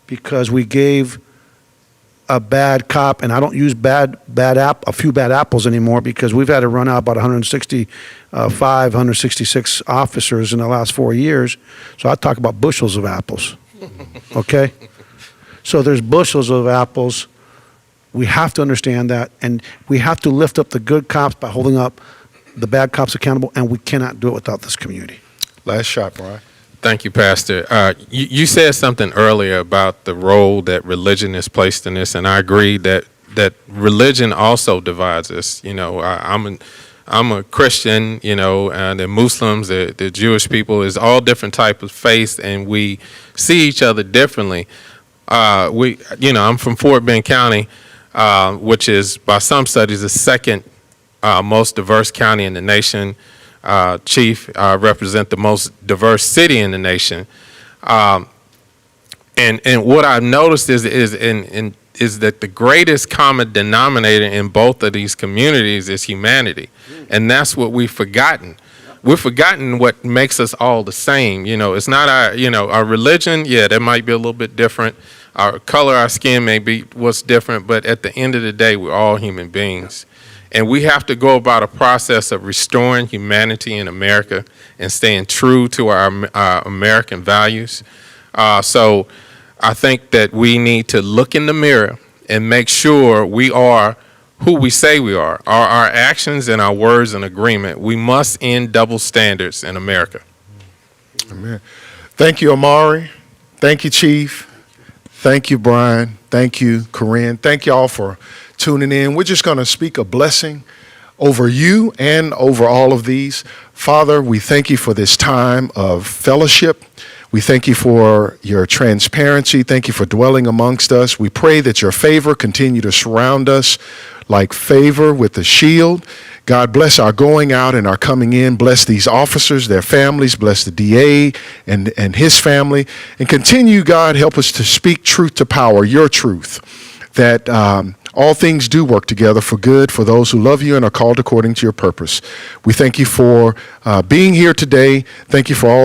because we gave a bad cop, and I don't use a few bad apples anymore, because we've had to run out about 166 officers in the last 4 years. So I talk about bushels of apples. Okay? So there's bushels of apples. We have to understand that, and we have to lift up the good cops by holding up the bad cops accountable, and we cannot do it without this community. Last shot, Brian. Thank you, Pastor. You said something earlier about the role that religion is placed in this, and I agree that religion also divides us. You know, I'm a Christian, you know, and the Muslims, the Jewish people, is all different type of faiths, and we see each other differently. I'm from Fort Bend County, which is by some studies the second most diverse county in the nation. Chief, represent the most diverse city in the nation. And what I've noticed is that the greatest common denominator in both of these communities is humanity. And that's what we've forgotten. We've forgotten what makes us all the same. You know, it's not our religion. Yeah, that might be a little bit different. Our color, our skin may be what's different, but at the end of the day, we're all human beings. And we have to go about a process of restoring humanity in America and staying true to our American values. So I think that we need to look in the mirror and make sure we are who we say we are. Are our actions and our words in agreement? We must end double standards in America. Amen. Thank you, Amari. Thank you, Chief. Thank you, Brian. Thank you, Corinne. Thank you all for tuning in. We're just going to speak a blessing over you and over all of these. Father, we thank you for this time of fellowship. We thank you for your transparency. Thank you for dwelling amongst us. We pray that your favor continue to surround us like favor with a shield. God, bless our going out and our coming in. Bless these officers, their families. Bless the DA and his family. And continue, God, help us to speak truth to power, your truth, that all things do work together for good for those who love you and are called according to your purpose. We thank you for being here today. Thank you for all